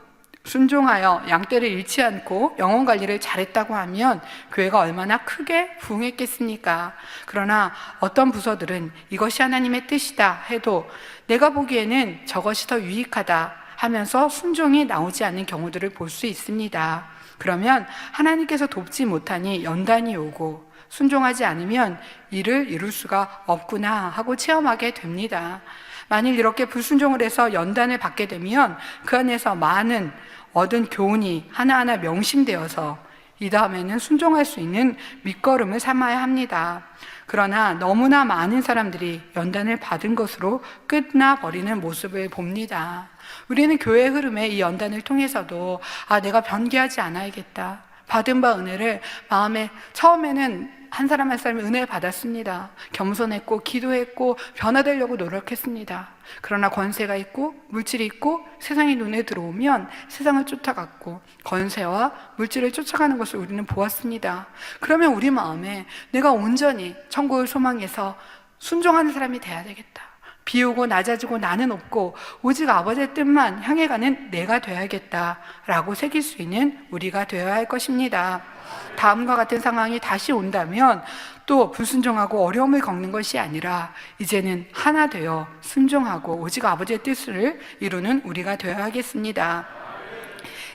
순종하여 양떼를 잃지 않고 영혼 관리를 잘했다고 하면 교회가 얼마나 크게 부흥했겠습니까? 그러나 어떤 부서들은 이것이 하나님의 뜻이다 해도 내가 보기에는 저것이 더 유익하다 하면서 순종이 나오지 않는 경우들을 볼 수 있습니다. 그러면 하나님께서 돕지 못하니 연단이 오고 순종하지 않으면 이를 이룰 수가 없구나 하고 체험하게 됩니다. 만일 이렇게 불순종을 해서 연단을 받게 되면 그 안에서 많은 얻은 교훈이 하나하나 명심되어서 이 다음에는 순종할 수 있는 밑거름을 삼아야 합니다. 그러나 너무나 많은 사람들이 연단을 받은 것으로 끝나버리는 모습을 봅니다. 우리는 교회의 흐름에 이 연단을 통해서도 내가 변개하지 않아야겠다, 받은 바 은혜를 마음에, 처음에는 한 사람 한 사람이 은혜를 받았습니다. 겸손했고 기도했고 변화되려고 노력했습니다. 그러나 권세가 있고 물질이 있고 세상이 눈에 들어오면 세상을 쫓아갔고 권세와 물질을 쫓아가는 것을 우리는 보았습니다. 그러면 우리 마음에 내가 온전히 천국을 소망해서 순종하는 사람이 돼야 되겠다, 비우고 낮아지고 나는 없고 오직 아버지의 뜻만 향해 가는 내가 되어야겠다라고 새길 수 있는 우리가 되어야 할 것입니다. 다음과 같은 상황이 다시 온다면 또 불순종하고 어려움을 겪는 것이 아니라 이제는 하나 되어 순종하고 오직 아버지의 뜻을 이루는 우리가 되어야 하겠습니다.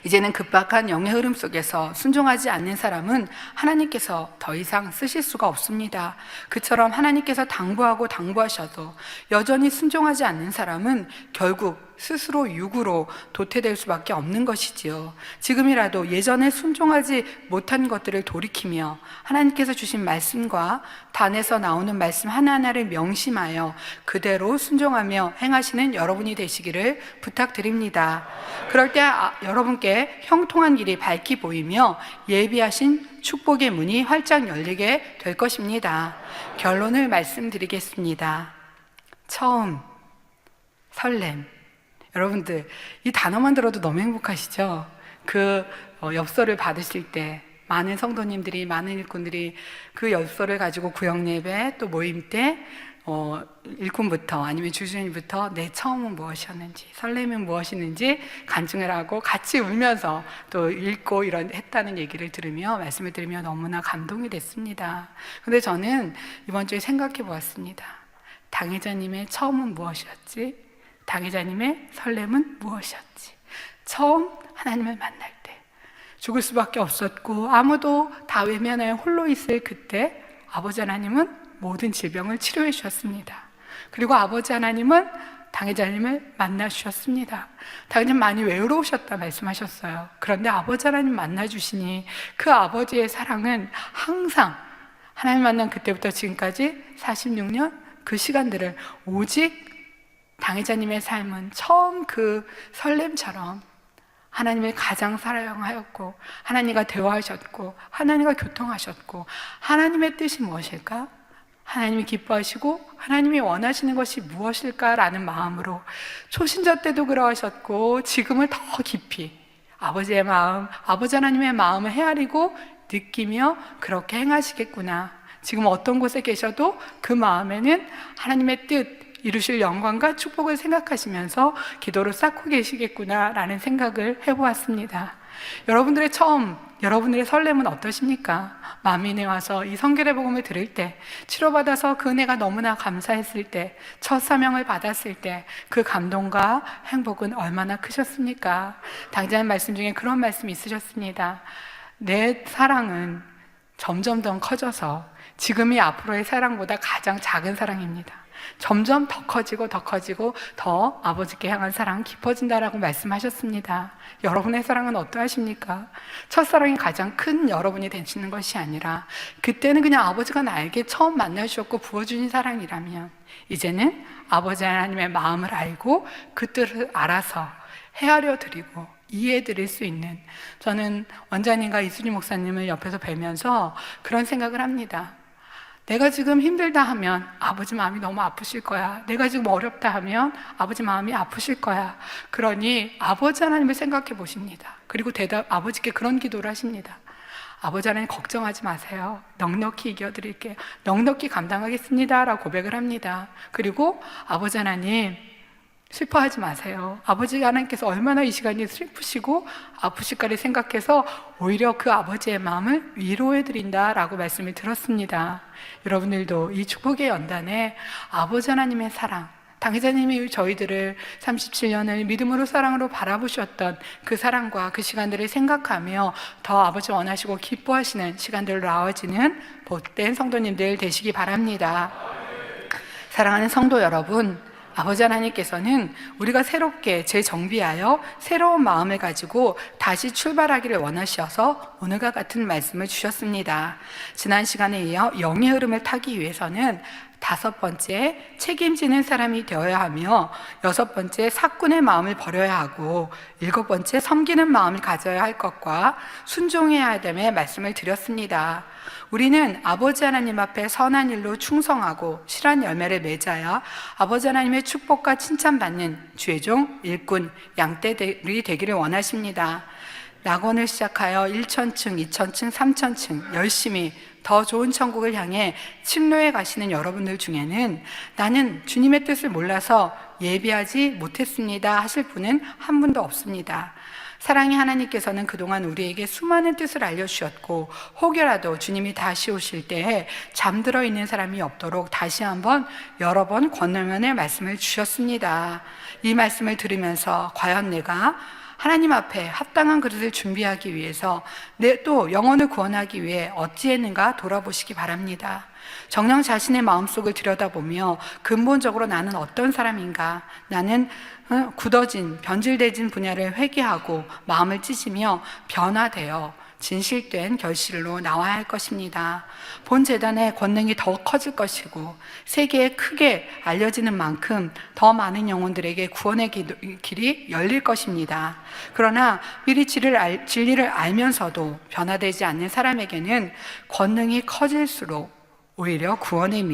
이제는 급박한 영의 흐름 속에서 순종하지 않는 사람은 하나님께서 더 이상 쓰실 수가 없습니다. 그처럼 하나님께서 당부하고 당부하셔도 여전히 순종하지 않는 사람은 결국 스스로 육으로 도태될 수밖에 없는 것이지요. 지금이라도 예전에 순종하지 못한 것들을 돌이키며 하나님께서 주신 말씀과 단에서 나오는 말씀 하나하나를 명심하여 그대로 순종하며 행하시는 여러분이 되시기를 부탁드립니다. 그럴 때 여러분께 형통한 길이 밝히 보이며 예비하신 축복의 문이 활짝 열리게 될 것입니다. 결론을 말씀드리겠습니다. 처음, 설렘. 여러분들 이 단어만 들어도 너무 행복하시죠? 그 엽서를 받으실 때 많은 성도님들이, 많은 일꾼들이 그 엽서를 가지고 구역예배 또 모임 때 일꾼부터 아니면 주주님부터 내 처음은 무엇이었는지, 설렘은 무엇이었는지 간증을 하고 같이 울면서 또 읽고 했다는 얘기를 들으며 말씀을 들으며 너무나 감동이 됐습니다. 근데 저는 이번 주에 생각해 보았습니다. 당회자님의 처음은 무엇이었지? 당회자님의 설렘은 무엇이었지? 처음 하나님을 만날 때 죽을 수밖에 없었고 아무도 다 외면하여 홀로 있을 그때 아버지 하나님은 모든 질병을 치료해 주셨습니다. 그리고 아버지 하나님은 당회자님을 만나 주셨습니다. 당회자님 많이 외로우셨다 말씀하셨어요. 그런데 아버지 하나님 만나 주시니 그 아버지의 사랑은 항상 하나님 만난 그때부터 지금까지 46년 그 시간들을 오직 당회자님의 삶은 처음 그 설렘처럼 하나님을 가장 사랑하였고 하나님과 대화하셨고 하나님과 교통하셨고 하나님의 뜻이 무엇일까? 하나님이 기뻐하시고 하나님이 원하시는 것이 무엇일까라는 마음으로 초신자 때도 그러하셨고 지금은 더 깊이 아버지의 마음, 아버지 하나님의 마음을 헤아리고 느끼며 그렇게 행하시겠구나. 지금 어떤 곳에 계셔도 그 마음에는 하나님의 뜻 이루실 영광과 축복을 생각하시면서 기도를 쌓고 계시겠구나라는 생각을 해보았습니다. 여러분들의 처음, 여러분들의 설렘은 어떠십니까? 만민에 와서 이 성결의 복음을 들을 때, 치료받아서 그 은혜가 너무나 감사했을 때, 첫 사명을 받았을 때 그 감동과 행복은 얼마나 크셨습니까? 당장 말씀 중에 그런 말씀이 있으셨습니다. 내 사랑은 점점 더 커져서 지금이 앞으로의 사랑보다 가장 작은 사랑입니다. 점점 더 커지고 더 아버지께 향한 사랑은 깊어진다라고 말씀하셨습니다. 여러분의 사랑은 어떠하십니까? 첫사랑이 가장 큰 여러분이 되시는 것이 아니라 그때는 그냥 아버지가 나에게 처음 만나주셨고 부어주신 사랑이라면 이제는 아버지 하나님의 마음을 알고 그 뜻을 알아서 헤아려 드리고 이해해 드릴 수 있는, 저는 원장님과 이수리 목사님을 옆에서 뵈면서 그런 생각을 합니다. 내가 지금 힘들다 하면 아버지 마음이 너무 아프실 거야. 내가 지금 어렵다 하면 아버지 마음이 아프실 거야. 그러니 아버지 하나님을 생각해 보십니다. 그리고 아버지께 그런 기도를 하십니다. 아버지 하나님 걱정하지 마세요. 넉넉히 이겨드릴게요. 넉넉히 감당하겠습니다 라고 고백을 합니다. 그리고 아버지 하나님 슬퍼하지 마세요. 아버지 하나님께서 얼마나 이 시간이 슬프시고 아프실까를 생각해서 오히려 그 아버지의 마음을 위로해드린다라고 말씀을 들었습니다. 여러분들도 이 축복의 연단에 아버지 하나님의 사랑, 당회자님이 저희들을 37년을 믿음으로 사랑으로 바라보셨던 그 사랑과 그 시간들을 생각하며 더 아버지 원하시고 기뻐하시는 시간들로 나아지는 복된 성도님들 되시기 바랍니다. 사랑하는 성도 여러분, 아버지 하나님께서는 우리가 새롭게 재정비하여 새로운 마음을 가지고 다시 출발하기를 원하셔서 오늘과 같은 말씀을 주셨습니다. 지난 시간에 이어 영의 흐름을 타기 위해서는 5번째, 책임지는 사람이 되어야 하며 6번째, 사꾼의 마음을 버려야 하고 7번째, 섬기는 마음을 가져야 할 것과 순종해야 됨의 말씀을 드렸습니다. 우리는 아버지 하나님 앞에 선한 일로 충성하고 실한 열매를 맺어야 아버지 하나님의 축복과 칭찬받는 주의 종, 일꾼, 양떼들이 되기를 원하십니다. 낙원을 시작하여 1천층, 2천층, 3천층 열심히 더 좋은 천국을 향해 침노해 가시는 여러분들 중에는 나는 주님의 뜻을 몰라서 예비하지 못했습니다 하실 분은 한 분도 없습니다. 사랑의 하나님께서는 그동안 우리에게 수많은 뜻을 알려주셨고 혹여라도 주님이 다시 오실 때에 잠들어 있는 사람이 없도록 다시 한번 여러 번 권면의 말씀을 주셨습니다. 이 말씀을 들으면서 과연 내가 하나님 앞에 합당한 그릇을 준비하기 위해서 또 영혼을 구원하기 위해 어찌했는가 돌아보시기 바랍니다. 정녕 자신의 마음속을 들여다보며 근본적으로 나는 어떤 사람인가, 나는 굳어진 변질되진 분야를 회개하고 마음을 찢으며 변화되어 진실된 결실로 나와야 할 것입니다. 본 재단의 권능이 더 커질 것이고 세계에 크게 알려지는 만큼 더 많은 영혼들에게 구원의 길이 열릴 것입니다. 그러나 미리 진리를 알면서도 변화되지 않는 사람에게는 권능이 커질수록 오히려 구원의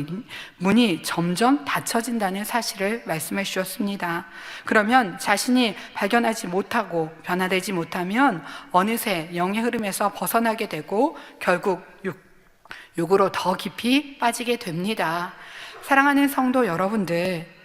문이 점점 닫혀진다는 사실을 말씀해 주셨습니다. 그러면 자신이 발견하지 못하고 변화되지 못하면 어느새 영의 흐름에서 벗어나게 되고 결국 육으로 더 깊이 빠지게 됩니다. 사랑하는 성도 여러분들,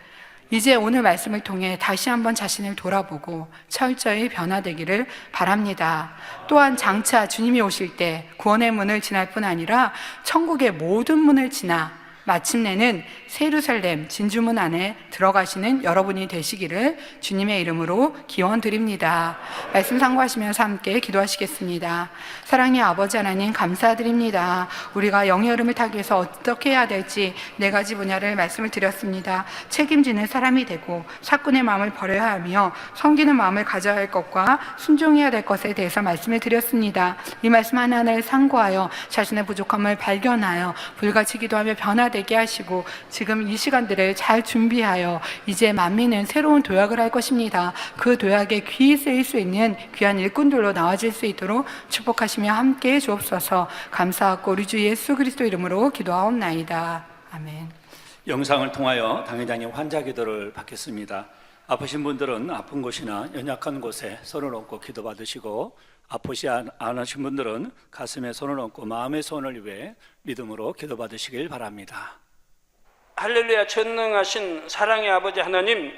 이제 오늘 말씀을 통해 다시 한번 자신을 돌아보고 철저히 변화되기를 바랍니다. 또한 장차 주님이 오실 때 구원의 문을 지날 뿐 아니라 천국의 모든 문을 지나 마침내는 새 예루살렘 진주문 안에 들어가시는 여러분이 되시기를 주님의 이름으로 기원드립니다. 말씀 참고하시면서 함께 기도하시겠습니다. 사랑의 아버지 하나님 감사드립니다. 우리가 영의 흐름을 타기 위해서 어떻게 해야 될지 4가지 분야를 말씀을 드렸습니다. 책임지는 사람이 되고 사꾼의 마음을 버려야 하며 섬기는 마음을 가져야 할 것과 순종해야 될 것에 대해서 말씀을 드렸습니다. 이 말씀 하나하나를 상고하여 자신의 부족함을 발견하여 불같이 기도하며 변화되게 하시고 지금 이 시간들을 잘 준비하여 이제 만민은 새로운 도약을 할 것입니다. 그 도약에 귀히 쓰일 수 있는 귀한 일꾼들로 나와질 수 있도록 축복하시며 함께해 주옵소서. 감사하고 우리 주 예수 그리스도 이름으로 기도하옵나이다. 아멘. 영상을 통하여 당회장님 환자 기도를 받겠습니다. 아프신 분들은 아픈 곳이나 연약한 곳에 손을 얹고 기도받으시고 아프지 않으신 분들은 가슴에 손을 얹고 마음의 손을 위해 믿음으로 기도받으시길 바랍니다. 할렐루야. 전능하신 사랑의 아버지 하나님,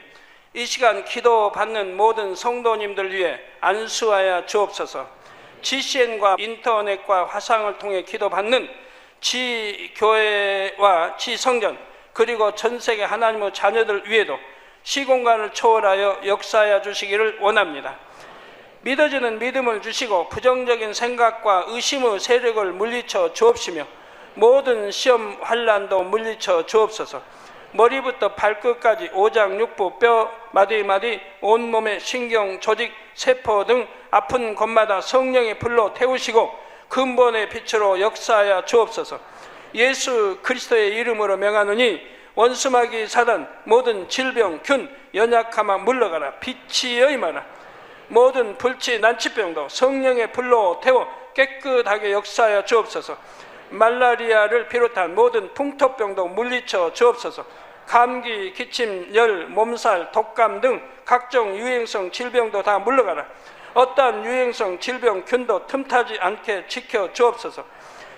이 시간 기도받는 모든 성도님들 위해 안수하여 주옵소서. GCN과 인터넷과 화상을 통해 기도받는 지교회와 지성전 그리고 전세계 하나님의 자녀들 위에도 시공간을 초월하여 역사하여 주시기를 원합니다. 믿어지는 믿음을 주시고 부정적인 생각과 의심의 세력을 물리쳐 주옵시며 모든 시험 환난도 물리쳐 주옵소서. 머리부터 발끝까지 오장육부 뼈 마디마디 온몸의 신경 조직 세포 등 아픈 곳마다 성령의 불로 태우시고 근본의 빛으로 역사하여 주옵소서. 예수 그리스도의 이름으로 명하노니 원수마귀 사단 모든 질병 균 연약함아 물러가라. 빛이 여임하라. 모든 불치 난치병도 성령의 불로 태워 깨끗하게 역사하여 주옵소서. 말라리아를 비롯한 모든 풍토병도 물리쳐 주옵소서. 감기, 기침, 열, 몸살, 독감 등 각종 유행성 질병도 다 물러가라. 어떠한 유행성 질병 균도 틈타지 않게 지켜 주옵소서.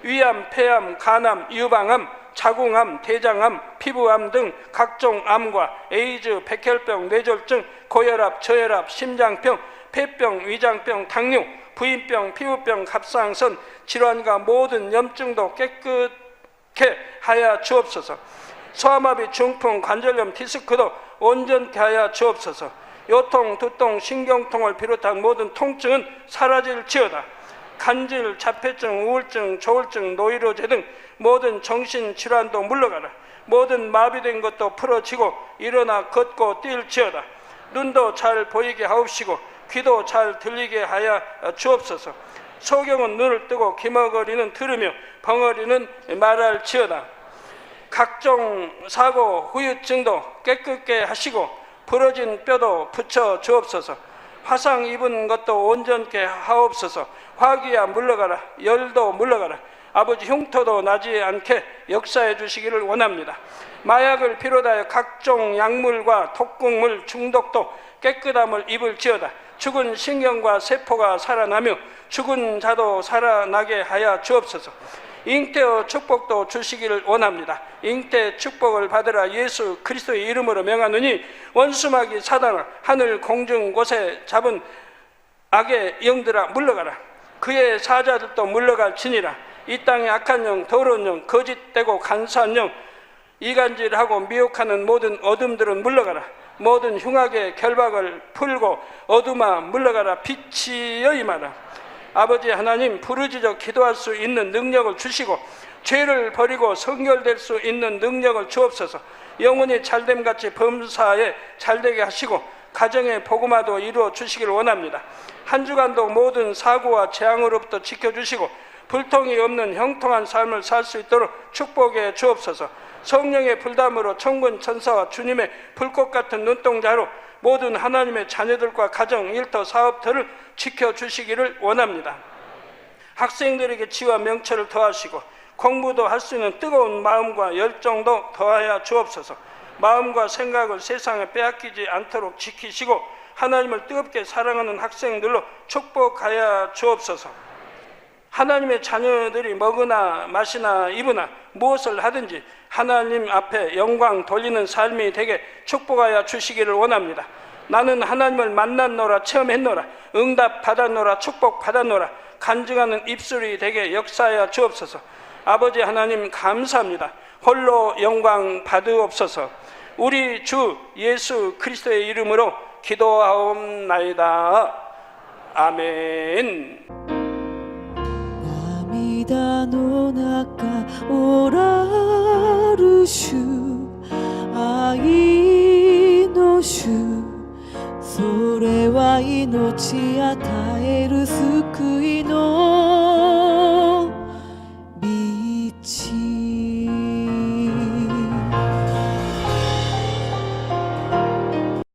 위암, 폐암, 간암, 유방암, 자궁암, 대장암, 피부암 등 각종 암과 에이즈, 백혈병, 뇌졸중, 고혈압, 저혈압, 심장병, 폐병, 위장병, 당뇨, 부인병, 피부병, 갑상선 질환과 모든 염증도 깨끗게 하여 주옵소서. 소아마비, 중풍, 관절염, 디스크도 온전케 하여 주옵소서. 요통, 두통, 신경통을 비롯한 모든 통증은 사라질지어다. 간질, 자폐증, 우울증, 조울증, 노이로제 등 모든 정신질환도 물러가라. 모든 마비된 것도 풀어지고 일어나 걷고 뛸지어다. 눈도 잘 보이게 하옵시고 귀도 잘 들리게 하여 주옵소서. 소경은 눈을 뜨고 기머거리는 들으며 벙어리는 말할지어다. 각종 사고, 후유증도 깨끗게 하시고 부러진 뼈도 붙여 주옵소서. 화상 입은 것도 온전케 하옵소서. 화기야 물러가라. 열도 물러가라. 아버지 흉터도 나지 않게 역사해 주시기를 원합니다. 마약을 비롯하여 각종 약물과 독극물 중독도 깨끗함을 입을지어다. 죽은 신경과 세포가 살아나며 죽은 자도 살아나게 하여 주옵소서. 잉태의 축복도 주시기를 원합니다. 잉태 축복을 받으라. 예수 그리스도의 이름으로 명하노니 원수마귀 사단아 하늘 공중 곳에 잡은 악의 영들아 물러가라. 그의 사자들도 물러갈지니라. 이 땅의 악한 영, 더러운 영, 거짓되고 간사한 영, 이간질하고 미혹하는 모든 어둠들은 물러가라. 모든 흉악의 결박을 풀고 어둠아 물러가라. 빛이 여임하라. 아버지 하나님, 부르짖어 기도할 수 있는 능력을 주시고 죄를 버리고 성결될 수 있는 능력을 주옵소서. 영혼이 잘됨같이 범사에 잘되게 하시고 가정의 복음화도 이루어 주시기를 원합니다. 한 주간도 모든 사고와 재앙으로부터 지켜주시고 불통이 없는 형통한 삶을 살 수 있도록 축복해 주옵소서. 성령의 불담으로 천군 천사와 주님의 불꽃 같은 눈동자로 모든 하나님의 자녀들과 가정, 일터, 사업터를 지켜주시기를 원합니다. 학생들에게 지와 명철을 더하시고 공부도 할 수 있는 뜨거운 마음과 열정도 더하여 주옵소서. 마음과 생각을 세상에 빼앗기지 않도록 지키시고 하나님을 뜨겁게 사랑하는 학생들로 축복하여 주옵소서. 하나님의 자녀들이 먹으나 마시나 입으나 무엇을 하든지 하나님 앞에 영광 돌리는 삶이 되게 축복하여 주시기를 원합니다. 나는 하나님을 만났노라, 체험했노라, 응답 받았노라, 축복 받았노라, 간증하는 입술이 되게 역사하여 주옵소서. 아버지 하나님 감사합니다. 홀로 영광 받으옵소서. 우리 주 예수 그리스도의 이름으로 기도하옵나이다. 아멘. 涙の中おらる主愛の主それは命与える救いの